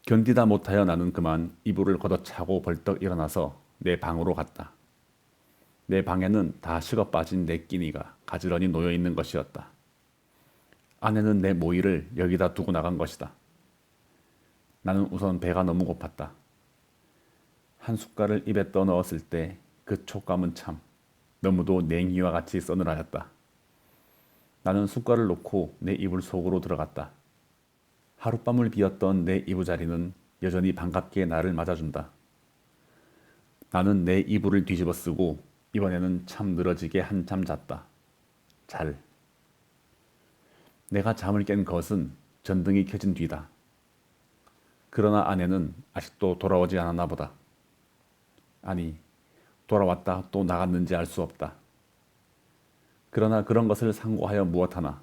견디다 못하여 나는 그만 이불을 걷어차고 벌떡 일어나서 내 방으로 갔다. 내 방에는 다 식어 빠진 내 끼니가 가지런히 놓여 있는 것이었다. 아내는 내 모이를 여기다 두고 나간 것이다. 나는 우선 배가 너무 고팠다. 한 숟갈을 입에 떠넣었을 때 그 촉감은 참 너무도 냉이와 같이 서늘하였다. 나는 숟갈을 놓고 내 이불 속으로 들어갔다. 하룻밤을 비웠던 내 이부자리는 여전히 반갑게 나를 맞아준다. 나는 내 이불을 뒤집어 쓰고 이번에는 참 늘어지게 한참 잤다. 잘. 내가 잠을 깬 것은 전등이 켜진 뒤다. 그러나 아내는 아직도 돌아오지 않았나 보다. 아니, 돌아왔다 또 나갔는지 알 수 없다. 그러나 그런 것을 상고하여 무엇하나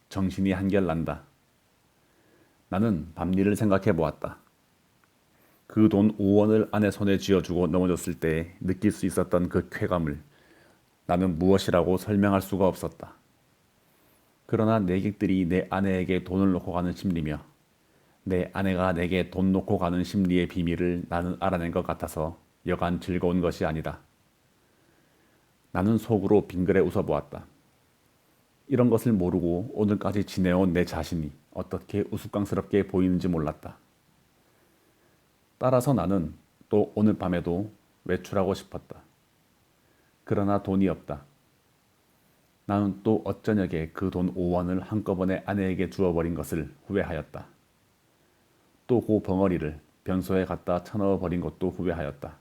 정신이 한결 난다. 나는 밤일을 생각해 보았다. 그 돈 5원을 아내 손에 쥐어주고 넘어졌을 때 느낄 수 있었던 그 쾌감을 나는 무엇이라고 설명할 수가 없었다. 그러나 내객들이 내 아내에게 돈을 놓고 가는 심리며 내 아내가 내게 돈 놓고 가는 심리의 비밀을 나는 알아낸 것 같아서 여간 즐거운 것이 아니다. 나는 속으로 빙그레 웃어보았다. 이런 것을 모르고 오늘까지 지내온 내 자신이 어떻게 우스꽝스럽게 보이는지 몰랐다. 따라서 나는 또 오늘 밤에도 외출하고 싶었다. 그러나 돈이 없다. 나는 또 어쩌냐게 그 돈 5원을 한꺼번에 아내에게 주어버린 것을 후회하였다. 또 그 벙어리를 변소에 갖다 쳐넣어 버린 것도 후회하였다.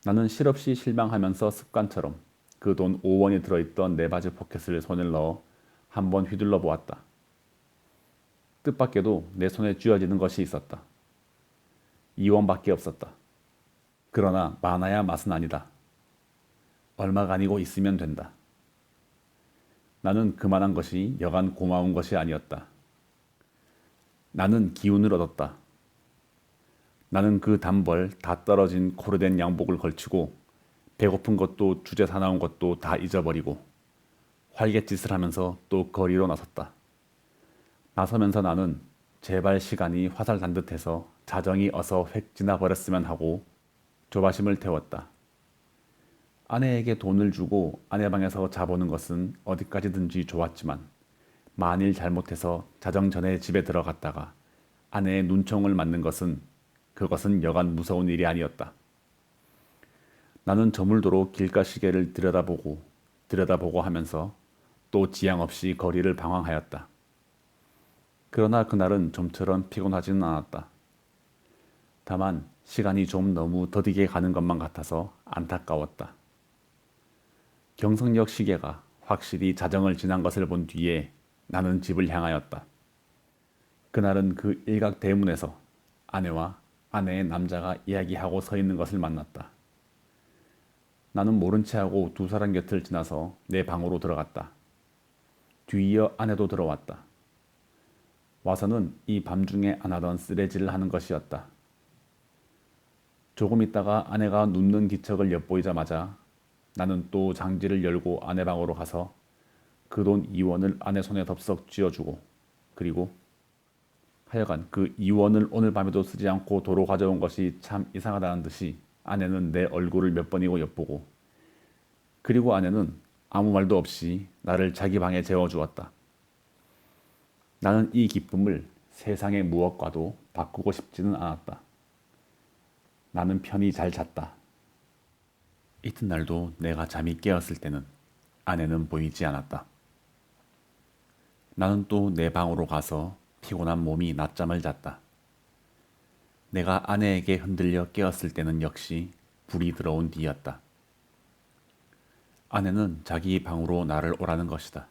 나는 실없이 실망하면서 습관처럼 그 돈 5원이 들어있던 내 바지 포켓을 손을 넣어 한번 휘둘러 보았다. 뜻밖에도 내 손에 쥐어지는 것이 있었다. 2원밖에 없었다. 그러나 많아야 맛은 아니다. 얼마가 아니고 있으면 된다. 나는 그만한 것이 여간 고마운 것이 아니었다. 나는 기운을 얻었다. 나는 그 단벌 다 떨어진 코르된 양복을 걸치고 배고픈 것도 주제 사나운 것도 다 잊어버리고 활갯짓을 하면서 또 거리로 나섰다. 나서면서 나는 제발 시간이 화살 단 듯해서 자정이 어서 획 지나버렸으면 하고 조바심을 태웠다. 아내에게 돈을 주고 아내 방에서 자보는 것은 어디까지든지 좋았지만 만일 잘못해서 자정 전에 집에 들어갔다가 아내의 눈총을 맞는 것은 그것은 여간 무서운 일이 아니었다. 나는 저물도록 길가 시계를 들여다보고 하면서 또 지양 없이 거리를 방황하였다. 그러나 그날은 좀처럼 피곤하지는 않았다. 다만 시간이 좀 너무 더디게 가는 것만 같아서 안타까웠다. 경성역 시계가 확실히 자정을 지난 것을 본 뒤에 나는 집을 향하였다. 그날은 그 일각 대문에서 아내와 아내의 남자가 이야기하고 서 있는 것을 만났다. 나는 모른 체하고 두 사람 곁을 지나서 내 방으로 들어갔다. 뒤이어 아내도 들어왔다. 와서는 이 밤중에 안 하던 쓰레질을 하는 것이었다. 조금 있다가 아내가 눕는 기척을 엿보이자마자 나는 또 장지를 열고 아내 방으로 가서 그 돈 2원을 아내 손에 덥석 쥐어주고 그리고 하여간 그 2원을 오늘 밤에도 쓰지 않고 도로 가져온 것이 참 이상하다는 듯이 아내는 내 얼굴을 몇 번이고 엿보고 그리고 아내는 아무 말도 없이 나를 자기 방에 재워주었다. 나는 이 기쁨을 세상의 무엇과도 바꾸고 싶지는 않았다. 나는 편히 잘 잤다. 이튿날도 내가 잠이 깨었을 때는 아내는 보이지 않았다. 나는 또 내 방으로 가서 피곤한 몸이 낮잠을 잤다. 내가 아내에게 흔들려 깨었을 때는 역시 불이 들어온 뒤였다. 아내는 자기 방으로 나를 오라는 것이다.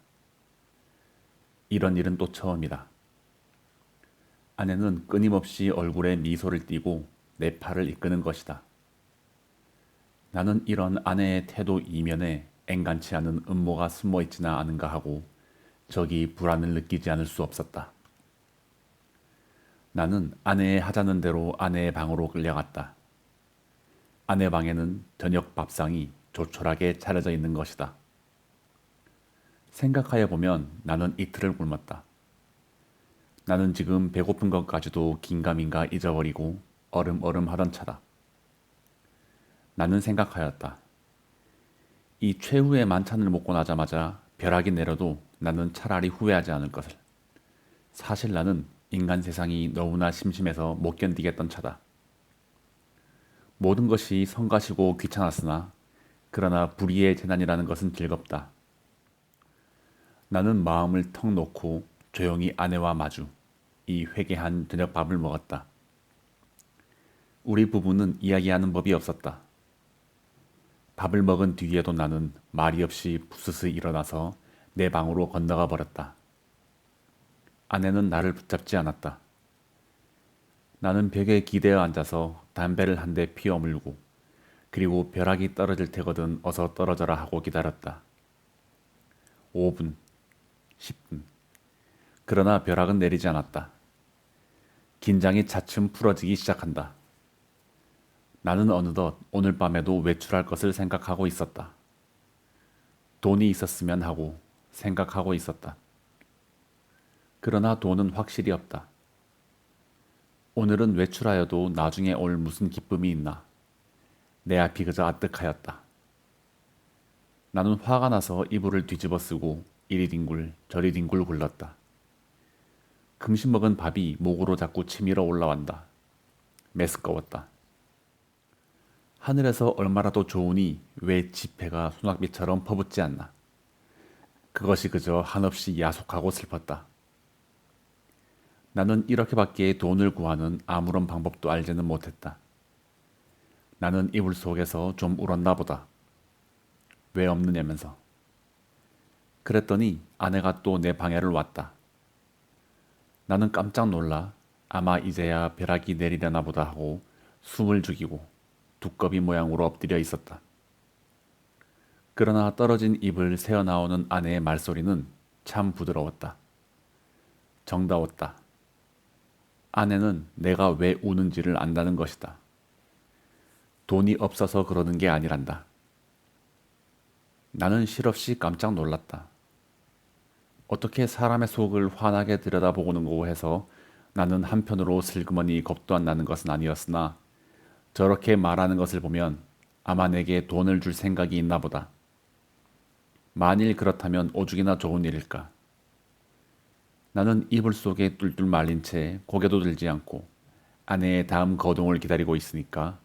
이런 일은 또 처음이다. 아내는 끊임없이 얼굴에 미소를 띠고 내 팔을 이끄는 것이다. 나는 이런 아내의 태도 이면에 앵간치 않은 음모가 숨어 있지나 않은가 하고 저기 불안을 느끼지 않을 수 없었다. 나는 아내의 하자는 대로 아내의 방으로 끌려갔다. 아내 방에는 저녁 밥상이 조촐하게 차려져 있는 것이다. 생각하여 보면 나는 이틀을 굶었다. 나는 지금 배고픈 것까지도 긴가민가 잊어버리고 얼음얼음 하던 차다. 나는 생각하였다. 이 최후의 만찬을 먹고 나자마자 벼락이 내려도 나는 차라리 후회하지 않을 것을. 사실 나는 인간 세상이 너무나 심심해서 못 견디겠던 차다. 모든 것이 성가시고 귀찮았으나 그러나 불의의 재난이라는 것은 즐겁다. 나는 마음을 턱 놓고 조용히 아내와 마주 이 회개한 저녁밥을 먹었다. 우리 부부는 이야기하는 법이 없었다. 밥을 먹은 뒤에도 나는 말이 없이 부스스 일어나서 내 방으로 건너가 버렸다. 아내는 나를 붙잡지 않았다. 나는 벽에 기대어 앉아서 담배를 한 대 피워 물고 그리고 벼락이 떨어질 테거든 어서 떨어져라 하고 기다렸다. 5분, 10분. 그러나 벼락은 내리지 않았다. 긴장이 차츰 풀어지기 시작한다. 나는 어느덧 오늘 밤에도 외출할 것을 생각하고 있었다. 돈이 있었으면 하고 생각하고 있었다. 그러나 돈은 확실히 없다. 오늘은 외출하여도 나중에 올 무슨 기쁨이 있나. 내 앞이 그저 아뜩하였다. 나는 화가 나서 이불을 뒤집어 쓰고 이리 뒹굴 저리 뒹굴 굴렀다. 금시 먹은 밥이 목으로 자꾸 치밀어 올라간다. 메스꺼웠다. 하늘에서 얼마라도 좋으니 왜 지폐가 소낙비처럼 퍼붓지 않나. 그것이 그저 한없이 야속하고 슬펐다. 나는 이렇게밖에 돈을 구하는 아무런 방법도 알지는 못했다. 나는 이불 속에서 좀 울었나 보다. 왜 없느냐면서. 그랬더니 아내가 또 내 방에를 왔다. 나는 깜짝 놀라 아마 이제야 벼락이 내리려나 보다 하고 숨을 죽이고 두꺼비 모양으로 엎드려 있었다. 그러나 떨어진 입을 새어나오는 아내의 말소리는 참 부드러웠다. 정다웠다. 아내는 내가 왜 우는지를 안다는 것이다. 돈이 없어서 그러는 게 아니란다. 나는 실없이 깜짝 놀랐다. 어떻게 사람의 속을 환하게 들여다보고는 해서 나는 한편으로 슬그머니 겁도 안 나는 것은 아니었으나 저렇게 말하는 것을 보면 아마 내게 돈을 줄 생각이 있나 보다. 만일 그렇다면 오죽이나 좋은 일일까. 나는 이불 속에 뚫뚫 말린 채 고개도 들지 않고 아내의 다음 거동을 기다리고 있으니까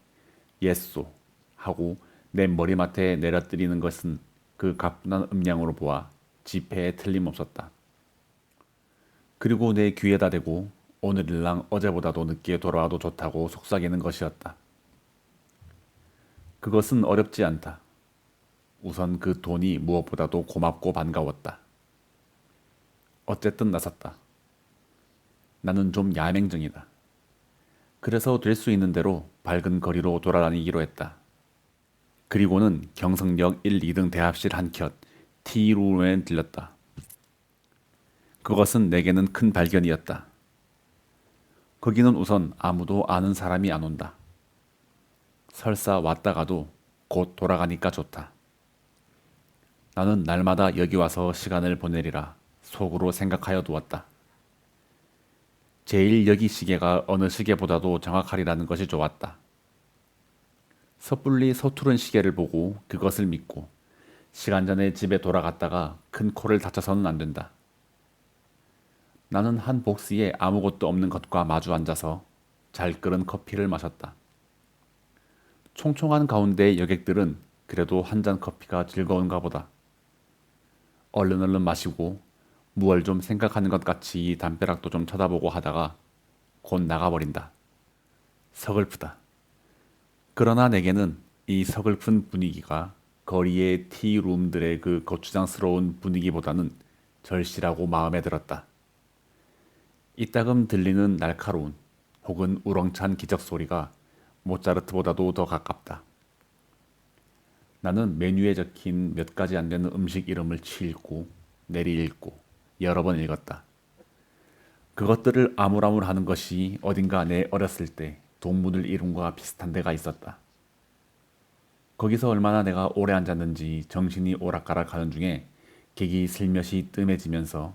예쏘 하고 내 머리맡에 내려뜨리는 것은 그 가뿐한 음량으로 보아 지폐에 틀림없었다. 그리고 내 귀에다 대고 오늘일랑 어제보다도 늦게 돌아와도 좋다고 속삭이는 것이었다. 그것은 어렵지 않다. 우선 그 돈이 무엇보다도 고맙고 반가웠다. 어쨌든 나섰다. 나는 좀 야맹증이다. 그래서 될 수 있는 대로 밝은 거리로 돌아다니기로 했다. 그리고는 경성역 1, 2등 대합실 한켠 티룸에 들렸다. 그것은 내게는 큰 발견이었다. 거기는 우선 아무도 아는 사람이 안 온다. 설사 왔다가도 곧 돌아가니까 좋다. 나는 날마다 여기 와서 시간을 보내리라 속으로 생각하여 두었다. 제일 여기 시계가 어느 시계보다도 정확하리라는 것이 좋았다. 섣불리 서투른 시계를 보고 그것을 믿고 시간 전에 집에 돌아갔다가 큰 코를 다쳐서는 안 된다. 나는 한 복스에 아무것도 없는 것과 마주 앉아서 잘 끓은 커피를 마셨다. 총총한 가운데 여객들은 그래도 한 잔 커피가 즐거운가 보다. 얼른 마시고 무얼 좀 생각하는 것 같이 담벼락도 좀 쳐다보고 하다가 곧 나가버린다. 서글프다. 그러나 내게는 이 서글픈 분위기가 거리의 티룸들의 그 거추장스러운 분위기보다는 절실하고 마음에 들었다. 이따금 들리는 날카로운 혹은 우렁찬 기적 소리가 모차르트보다도 더 가깝다. 나는 메뉴에 적힌 몇 가지 안 되는 음식 이름을 치읽고 내리읽고 여러 번 읽었다. 그것들을 아물아물하는 것이 어딘가 내 어렸을 때 동물들 이름과 비슷한 데가 있었다. 거기서 얼마나 내가 오래 앉았는지 정신이 오락가락하는 중에 객이 슬며시 뜸해지면서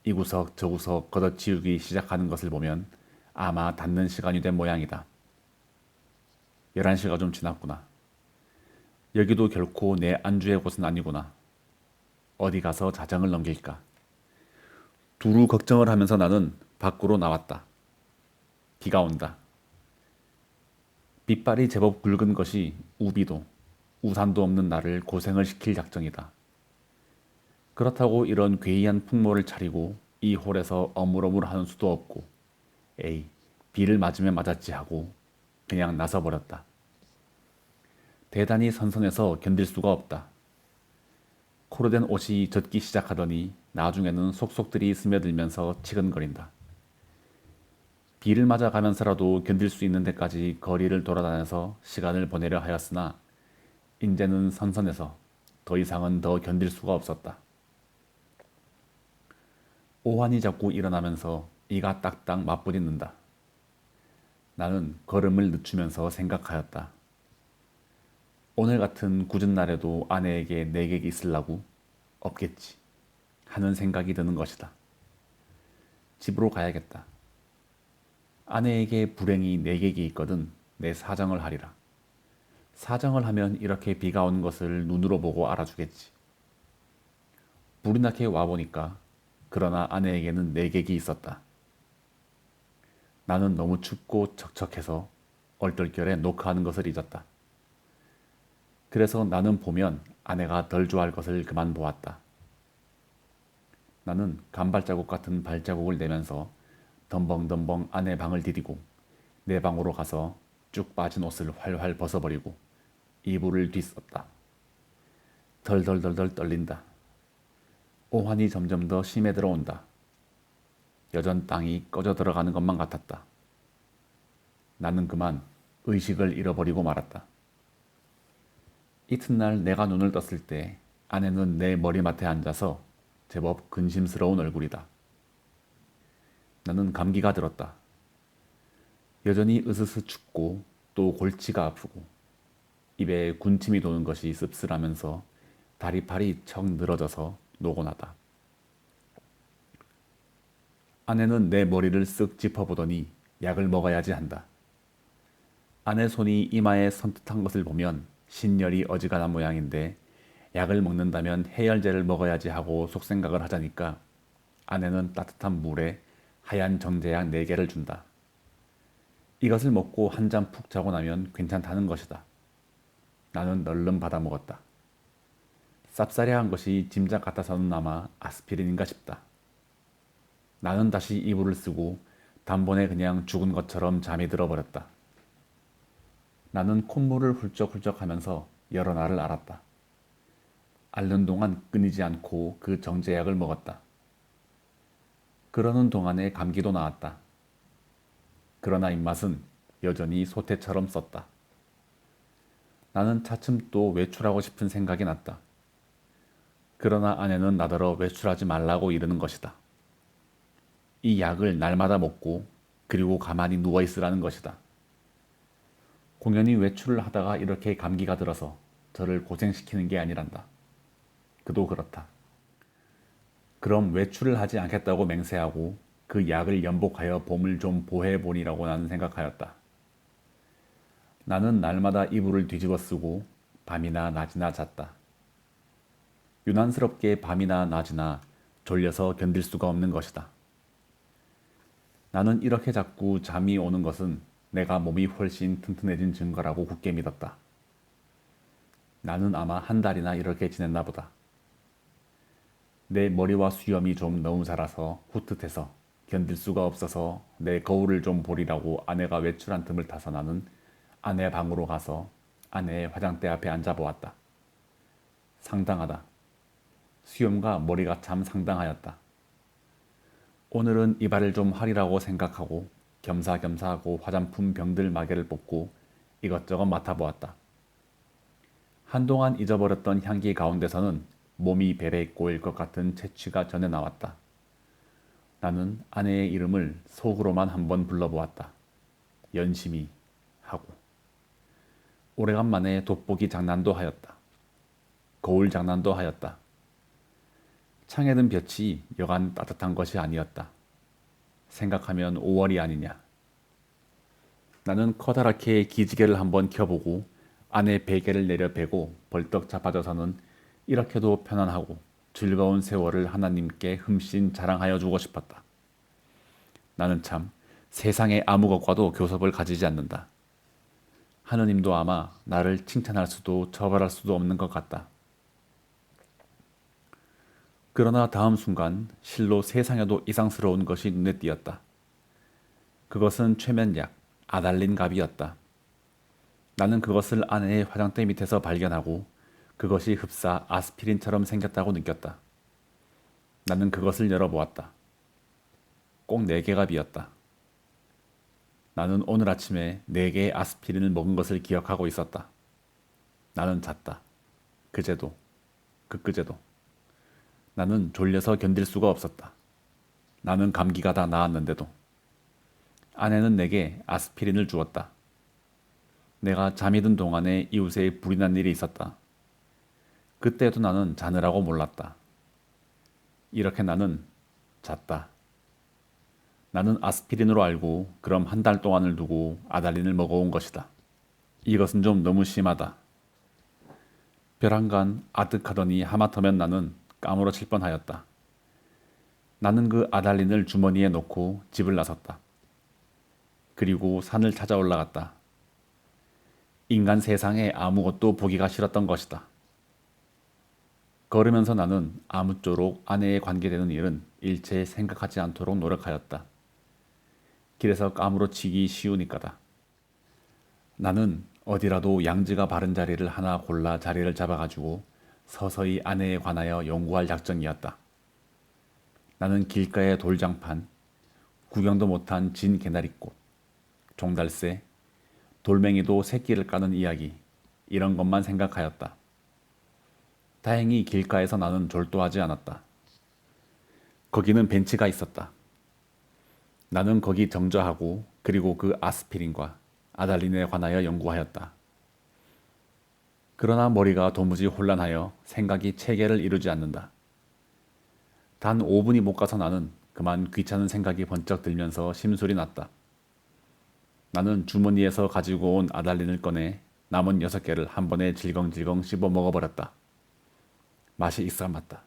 이 구석 저 구석 걷어치우기 시작하는 것을 보면 아마 닫는 시간이 된 모양이다. 11시가 좀 지났구나. 여기도 결코 내 안주의 곳은 아니구나. 어디 가서 자정을 넘길까. 두루 걱정을 하면서 나는 밖으로 나왔다. 비가 온다. 빗발이 제법 굵은 것이 우비도 우산도 없는 나를 고생을 시킬 작정이다. 그렇다고 이런 괴이한 풍모를 차리고 이 홀에서 어물어물하는 수도 없고 에이 비를 맞으면 맞았지 하고 그냥 나서버렸다. 대단히 선선해서 견딜 수가 없다. 코로 된 옷이 젖기 시작하더니 나중에는 속속들이 스며들면서 치근거린다. 비를 맞아 가면서라도 견딜 수 있는 데까지 거리를 돌아다녀서 시간을 보내려 하였으나 인제는 선선해서 더 이상은 더 견딜 수가 없었다. 오한이 자꾸 일어나면서 이가 딱딱 맞부딪는다. 나는 걸음을 늦추면서 생각하였다. 오늘 같은 굳은 날에도 아내에게 내객이 있으려고? 없겠지 하는 생각이 드는 것이다. 집으로 가야겠다. 아내에게 불행히 내객이 있거든 내 사정을 하리라. 사정을 하면 이렇게 비가 오는 것을 눈으로 보고 알아주겠지. 불이 나게 와보니까 그러나 아내에게는 내객이 있었다. 나는 너무 춥고 척척해서 얼떨결에 녹화하는 것을 잊었다. 그래서 나는 보면 아내가 덜 좋아할 것을 그만 보았다. 나는 간발자국 같은 발자국을 내면서 덤벙덤벙 아내 방을 디디고 내 방으로 가서 쭉 빠진 옷을 활활 벗어버리고 이불을 뒤썼다. 덜덜덜덜 떨린다. 오한이 점점 더 심해 들어온다. 여전 땅이 꺼져 들어가는 것만 같았다. 나는 그만 의식을 잃어버리고 말았다. 이튿날 내가 눈을 떴을 때 아내는 내 머리맡에 앉아서 제법 근심스러운 얼굴이다. 나는 감기가 들었다. 여전히 으스스 춥고 또 골치가 아프고 입에 군침이 도는 것이 씁쓸하면서 다리팔이 척 늘어져서 노곤하다. 아내는 내 머리를 쓱 짚어보더니 약을 먹어야지 한다. 아내 손이 이마에 선뜻한 것을 보면 신열이 어지간한 모양인데 약을 먹는다면 해열제를 먹어야지 하고 속생각을 하자니까 아내는 따뜻한 물에 하얀 정제약 4개를 준다. 이것을 먹고 한 잠 푹 자고 나면 괜찮다는 것이다. 나는 널름 받아 먹었다. 쌉싸래한 것이 짐작 같아서는 아마 아스피린인가 싶다. 나는 다시 이불을 쓰고 단번에 그냥 죽은 것처럼 잠이 들어버렸다. 나는 콧물을 훌쩍훌쩍 하면서 여러 날을 앓았다. 앓는 동안 끊이지 않고 그 정제약을 먹었다. 그러는 동안에 감기도 나았다. 그러나 입맛은 여전히 소태처럼 썼다. 나는 차츰 또 외출하고 싶은 생각이 났다. 그러나 아내는 나더러 외출하지 말라고 이러는 것이다. 이 약을 날마다 먹고 그리고 가만히 누워있으라는 것이다. 공연히 외출을 하다가 이렇게 감기가 들어서 저를 고생시키는 게 아니란다. 그도 그렇다. 그럼 외출을 하지 않겠다고 맹세하고 그 약을 연복하여 봄을 좀 보해보니라고 나는 생각하였다. 나는 날마다 이불을 뒤집어 쓰고 밤이나 낮이나 잤다. 유난스럽게 밤이나 낮이나 졸려서 견딜 수가 없는 것이다. 나는 이렇게 자꾸 잠이 오는 것은 내가 몸이 훨씬 튼튼해진 증거라고 굳게 믿었다. 나는 아마 한 달이나 이렇게 지냈나 보다. 내 머리와 수염이 좀 너무 자라서 후뜻해서 견딜 수가 없어서 내 거울을 좀 보리라고 아내가 외출한 틈을 타서 나는 아내 방으로 가서 아내의 화장대 앞에 앉아보았다. 상당하다. 수염과 머리가 참 상당하였다. 오늘은 이발을 좀 하리라고 생각하고 겸사겸사하고 화장품 병들 마개를 뽑고 이것저것 맡아보았다. 한동안 잊어버렸던 향기 가운데서는 몸이 베베 꼬일 것 같은 채취가 전해 나왔다. 나는 아내의 이름을 속으로만 한번 불러보았다. 연심이 하고. 오래간만에 돋보기 장난도 하였다. 거울 장난도 하였다. 창에 든 볕이 여간 따뜻한 것이 아니었다. 생각하면 5월이 아니냐. 나는 커다랗게 기지개를 한번 켜보고 아내 베개를 내려 베고 벌떡 자빠져서는 이렇게도 편안하고 즐거운 세월을 하나님께 흠씬 자랑하여 주고 싶었다. 나는 참 세상의 아무 것과도 교섭을 가지지 않는다. 하느님도 아마 나를 칭찬할 수도 처벌할 수도 없는 것 같다. 그러나 다음 순간 실로 세상에도 이상스러운 것이 눈에 띄었다. 그것은 최면약, 아달린 갑이었다. 나는 그것을 아내의 화장대 밑에서 발견하고 그것이 흡사 아스피린처럼 생겼다고 느꼈다. 나는 그것을 열어보았다. 꼭 4개가 비었다. 나는 오늘 아침에 4개의 아스피린을 먹은 것을 기억하고 있었다. 나는 잤다. 그제도, 그제도. 나는 졸려서 견딜 수가 없었다. 나는 감기가 다 나았는데도. 아내는 내게 아스피린을 주었다. 내가 잠이 든 동안에 이웃에 불이 난 일이 있었다. 그때도 나는 자느라고 몰랐다. 이렇게 나는 잤다. 나는 아스피린으로 알고 그럼 한 달 동안을 두고 아달린을 먹어온 것이다. 이것은 좀 너무 심하다. 벼랑간 아득하더니 하마터면 나는 까무러칠 뻔하였다. 나는 그 아달린을 주머니에 넣고 집을 나섰다. 그리고 산을 찾아 올라갔다. 인간 세상에 아무것도 보기가 싫었던 것이다. 걸으면서 나는 아무쪼록 아내에 관계되는 일은 일체 생각하지 않도록 노력하였다. 길에서 까무러치기 쉬우니까다. 나는 어디라도 양지가 바른 자리를 하나 골라 자리를 잡아가지고 서서히 아내에 관하여 연구할 작정이었다. 나는 길가의 돌장판, 구경도 못한 진 개나리꽃, 종달새, 돌멩이도 새끼를 까는 이야기, 이런 것만 생각하였다. 다행히 길가에서 나는 졸도하지 않았다. 거기는 벤치가 있었다. 나는 거기 정저하고 그리고 그 아스피린과 아달린에 관하여 연구하였다. 그러나 머리가 도무지 혼란하여 생각이 체계를 이루지 않는다. 단 5분이 못 가서 나는 그만 귀찮은 생각이 번쩍 들면서 심술이 났다. 나는 주머니에서 가지고 온 아달린을 꺼내 남은 6개를 한 번에 질겅질겅 씹어 먹어버렸다. 맛이 익살맞다.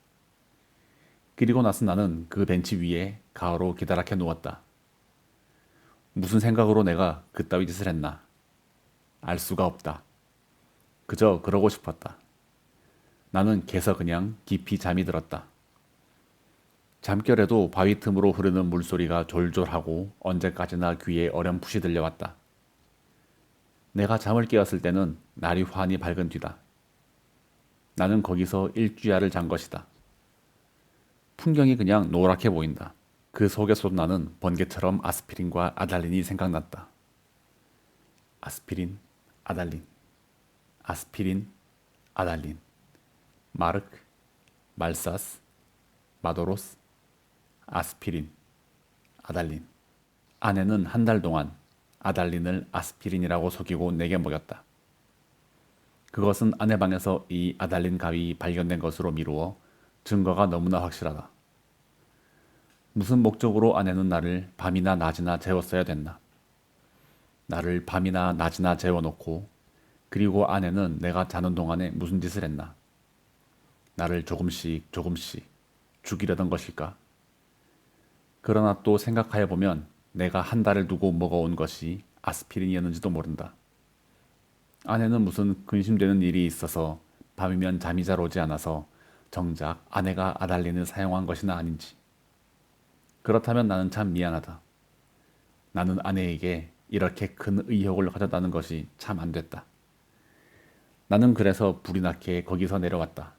그리고 나서 나는 그 벤치 위에 가호로 기다랗게 누웠다. 무슨 생각으로 내가 그따위 짓을 했나? 알 수가 없다. 그저 그러고 싶었다. 나는 개서 그냥 깊이 잠이 들었다. 잠결에도 바위 틈으로 흐르는 물소리가 졸졸하고 언제까지나 귀에 어렴풋이 들려왔다. 내가 잠을 깨었을 때는 날이 환히 밝은 뒤다. 나는 거기서 일주야를 잔 것이다. 풍경이 그냥 노랗게 보인다. 그 속에서도 나는 번개처럼 아스피린과 아달린이 생각났다. 아스피린, 아달린, 아스피린, 아달린, 마르크, 말사스, 마도로스, 아스피린, 아달린. 아내는 한 달 동안 아달린을 아스피린이라고 속이고 내게 먹였다. 그것은 아내 방에서 이 아달린 가위 발견된 것으로 미루어 증거가 너무나 확실하다. 무슨 목적으로 아내는 나를 밤이나 낮이나 재웠어야 됐나? 나를 밤이나 낮이나 재워놓고 그리고 아내는 내가 자는 동안에 무슨 짓을 했나? 나를 조금씩 조금씩 죽이려던 것일까? 그러나 또 생각하여보면 내가 한 달을 두고 먹어온 것이 아스피린이었는지도 모른다. 아내는 무슨 근심되는 일이 있어서 밤이면 잠이 잘 오지 않아서 정작 아내가 아달린을 사용한 것이나 아닌지. 그렇다면 나는 참 미안하다. 나는 아내에게 이렇게 큰 의혹을 가졌다는 것이 참 안 됐다. 나는 그래서 불이 나게 거기서 내려왔다.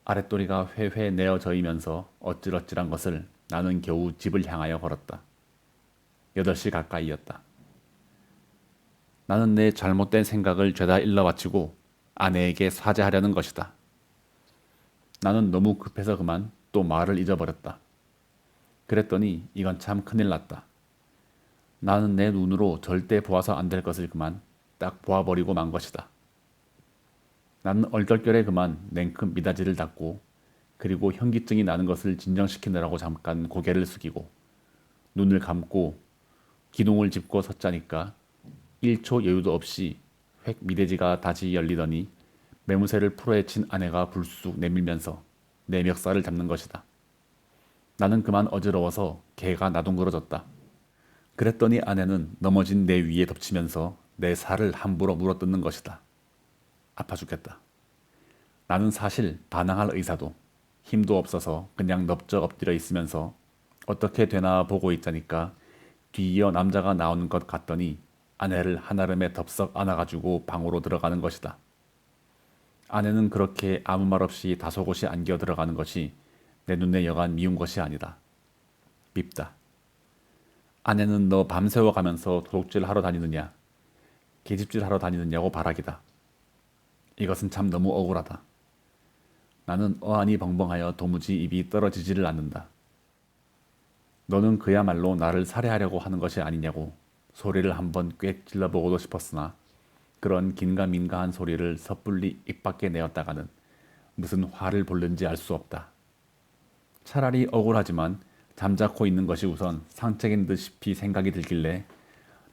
아랫도리가 회회 내어져이면서 어찔어찔한 것을 나는 겨우 집을 향하여 걸었다. 8시 가까이였다. 나는 내 잘못된 생각을 죄다 일러바치고 아내에게 사죄하려는 것이다. 나는 너무 급해서 그만 또 말을 잊어버렸다. 그랬더니 이건 참 큰일 났다. 나는 내 눈으로 절대 보아서 안 될 것을 그만 딱 보아버리고 만 것이다. 나는 얼떨결에 그만 냉큼 미닫이를 닫고 그리고 현기증이 나는 것을 진정시키느라고 잠깐 고개를 숙이고 눈을 감고 기둥을 짚고 섰자니까 1초 여유도 없이 획 미대지가 다시 열리더니 매무새를 풀어헤친 아내가 불쑥 내밀면서 내 멱살을 잡는 것이다. 나는 그만 어지러워서 개가 나동그러졌다. 그랬더니 아내는 넘어진 내 위에 덮치면서 내 살을 함부로 물어뜯는 것이다. 아파 죽겠다. 나는 사실 반항할 의사도 힘도 없어서 그냥 넙적 엎드려 있으면서 어떻게 되나 보고 있자니까 뒤이어 남자가 나오는 것 같더니 아내를 한아름에 덥석 안아가지고 방으로 들어가는 것이다. 아내는 그렇게 아무 말 없이 다소곳이 안겨 들어가는 것이 내 눈에 여간 미운 것이 아니다. 밉다. 아내는 너 밤새워 가면서 도둑질 하러 다니느냐, 계집질 하러 다니느냐고 바라기다. 이것은 참 너무 억울하다. 나는 어안이 벙벙하여 도무지 입이 떨어지지를 않는다. 너는 그야말로 나를 살해하려고 하는 것이 아니냐고 소리를 한번 꽥 질러보고도 싶었으나 그런 긴가민가한 소리를 섣불리 입 밖에 내었다가는 무슨 화를 볼는지 알 수 없다. 차라리 억울하지만 잠자코 있는 것이 우선 상책인 듯이 생각이 들길래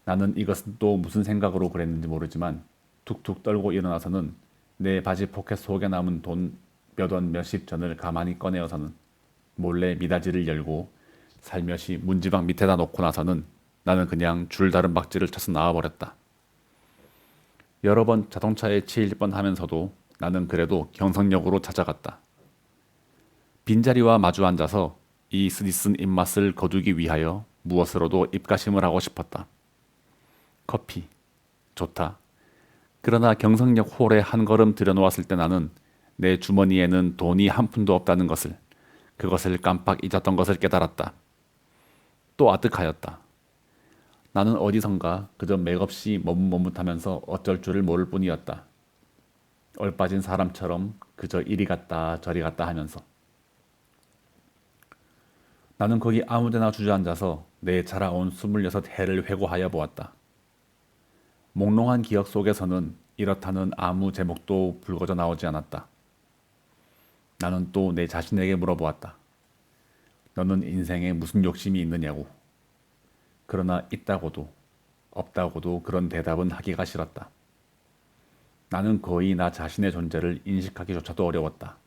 나는 이것은 또 무슨 생각으로 그랬는지 모르지만 툭툭 떨고 일어나서는 내 바지 포켓 속에 남은 돈 몇 원 몇십 전을 가만히 꺼내어서는 몰래 미닫이를 열고 살며시 문지방 밑에다 놓고 나서는 나는 그냥 줄다른 박지를 쳐서 나와버렸다. 여러 번 자동차에 치일 뻔하면서도 나는 그래도 경성역으로 찾아갔다. 빈자리와 마주 앉아서 이 쓰디쓴 입맛을 거두기 위하여 무엇으로도 입가심을 하고 싶었다. 커피. 좋다. 그러나 경성역 홀에 한 걸음 들여놓았을 때 나는 내 주머니에는 돈이 한 푼도 없다는 것을, 그것을 깜빡 잊었던 것을 깨달았다. 또 아득하였다. 나는 어디선가 그저 맥없이 머뭇머뭇하면서 어쩔 줄을 모를 뿐이었다. 얼빠진 사람처럼 그저 이리 갔다 저리 갔다 하면서. 나는 거기 아무데나 주저앉아서 내 자라온 26해를 회고하여 보았다. 몽롱한 기억 속에서는 이렇다는 아무 제목도 불거져 나오지 않았다. 나는 또 내 자신에게 물어보았다. 너는 인생에 무슨 욕심이 있느냐고. 그러나 있다고도 없다고도 그런 대답은 하기가 싫었다. 나는 거의 나 자신의 존재를 인식하기조차도 어려웠다.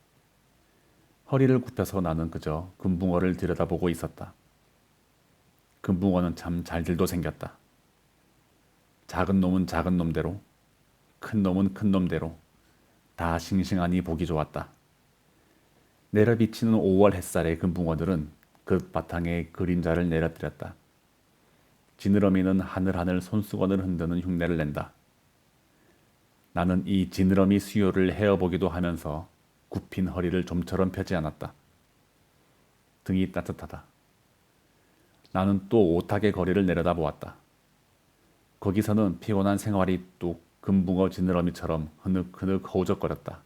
허리를 굽혀서 나는 그저 금붕어를 들여다보고 있었다. 금붕어는 참 잘들도 생겼다. 작은 놈은 작은 놈대로, 큰 놈은 큰 놈대로 다 싱싱하니 보기 좋았다. 내려비치는 5월 햇살의 금붕어들은 그 바탕에 그림자를 내려뜨렸다. 지느러미는 하늘하늘 손수건을 흔드는 흉내를 낸다. 나는 이 지느러미 수요를 헤어보기도 하면서 굽힌 허리를 좀처럼 펴지 않았다. 등이 따뜻하다. 나는 또 오타의 거리를 내려다보았다. 거기서는 피곤한 생활이 뚝 금붕어 지느러미처럼 흐느흐느 허우적거렸다.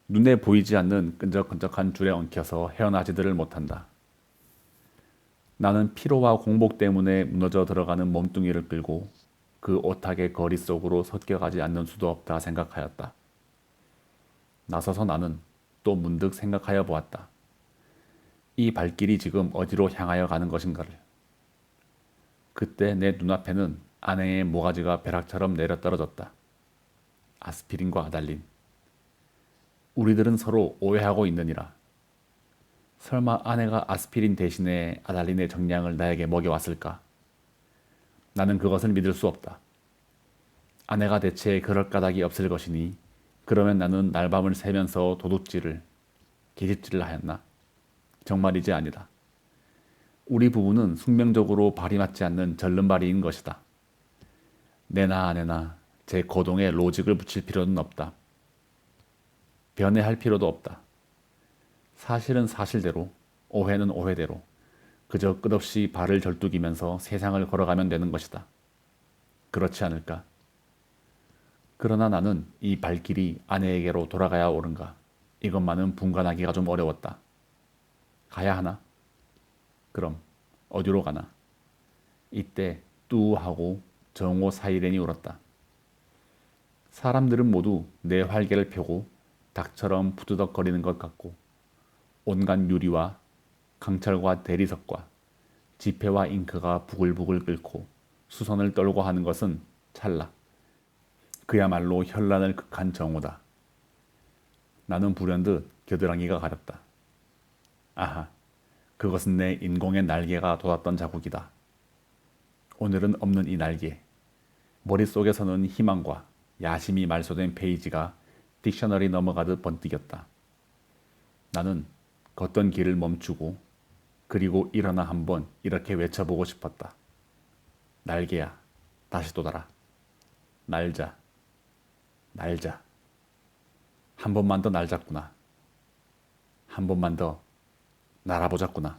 눈에 보이지 않는 끈적끈적한 줄에 엉켜서 헤어나지들을 못한다. 나는 피로와 공복 때문에 무너져 들어가는 몸뚱이를 끌고 그 오탁의 거리 속으로 섞여가지 않는 수도 없다 생각하였다. 나서서 나는 또 문득 생각하여 보았다. 이 발길이 지금 어디로 향하여 가는 것인가를. 그때 내 눈앞에는 아내의 모가지가 벼락처럼 내려떨어졌다. 아스피린과 아달린. 우리들은 서로 오해하고 있느니라. 설마 아내가 아스피린 대신에 아달린의 정량을 나에게 먹여왔을까? 나는 그것을 믿을 수 없다. 아내가 대체 그럴 까닭이 없을 것이니 그러면 나는 날밤을 새면서 도둑질을, 계집질을 하였나? 정말이지 아니다. 우리 부부는 숙명적으로 발이 맞지 않는 절름발이인 것이다. 내나 아내나 제 거동에 로직을 붙일 필요는 없다. 변해할 필요도 없다. 사실은 사실대로, 오해는 오해대로 그저 끝없이 발을 절뚝이면서 세상을 걸어가면 되는 것이다. 그렇지 않을까? 그러나 나는 이 발길이 아내에게로 돌아가야 옳은가? 이것만은 분간하기가 좀 어려웠다. 가야 하나? 그럼 어디로 가나? 이때 뚜하고 정오 사이렌이 울었다. 사람들은 모두 내 활개를 펴고 닭처럼 부드덕거리는 것 같고 온갖 유리와 강철과 대리석과 지폐와 잉크가 부글부글 끓고 수선을 떨고 하는 것은 찰나. 그야말로 현란을 극한 정오다. 나는 불현듯 겨드랑이가 가렵다. 아하, 그것은 내 인공의 날개가 돋았던 자국이다. 오늘은 없는 이 날개. 머릿속에서는 희망과 야심이 말소된 페이지가 딕셔너리 넘어가듯 번뜩였다. 나는 걷던 길을 멈추고 그리고 일어나 한번 이렇게 외쳐보고 싶었다. 날개야, 다시 돋아라. 날자, 날자. 한 번만 더 날잡구나. 한 번만 더 날아보자꾸나.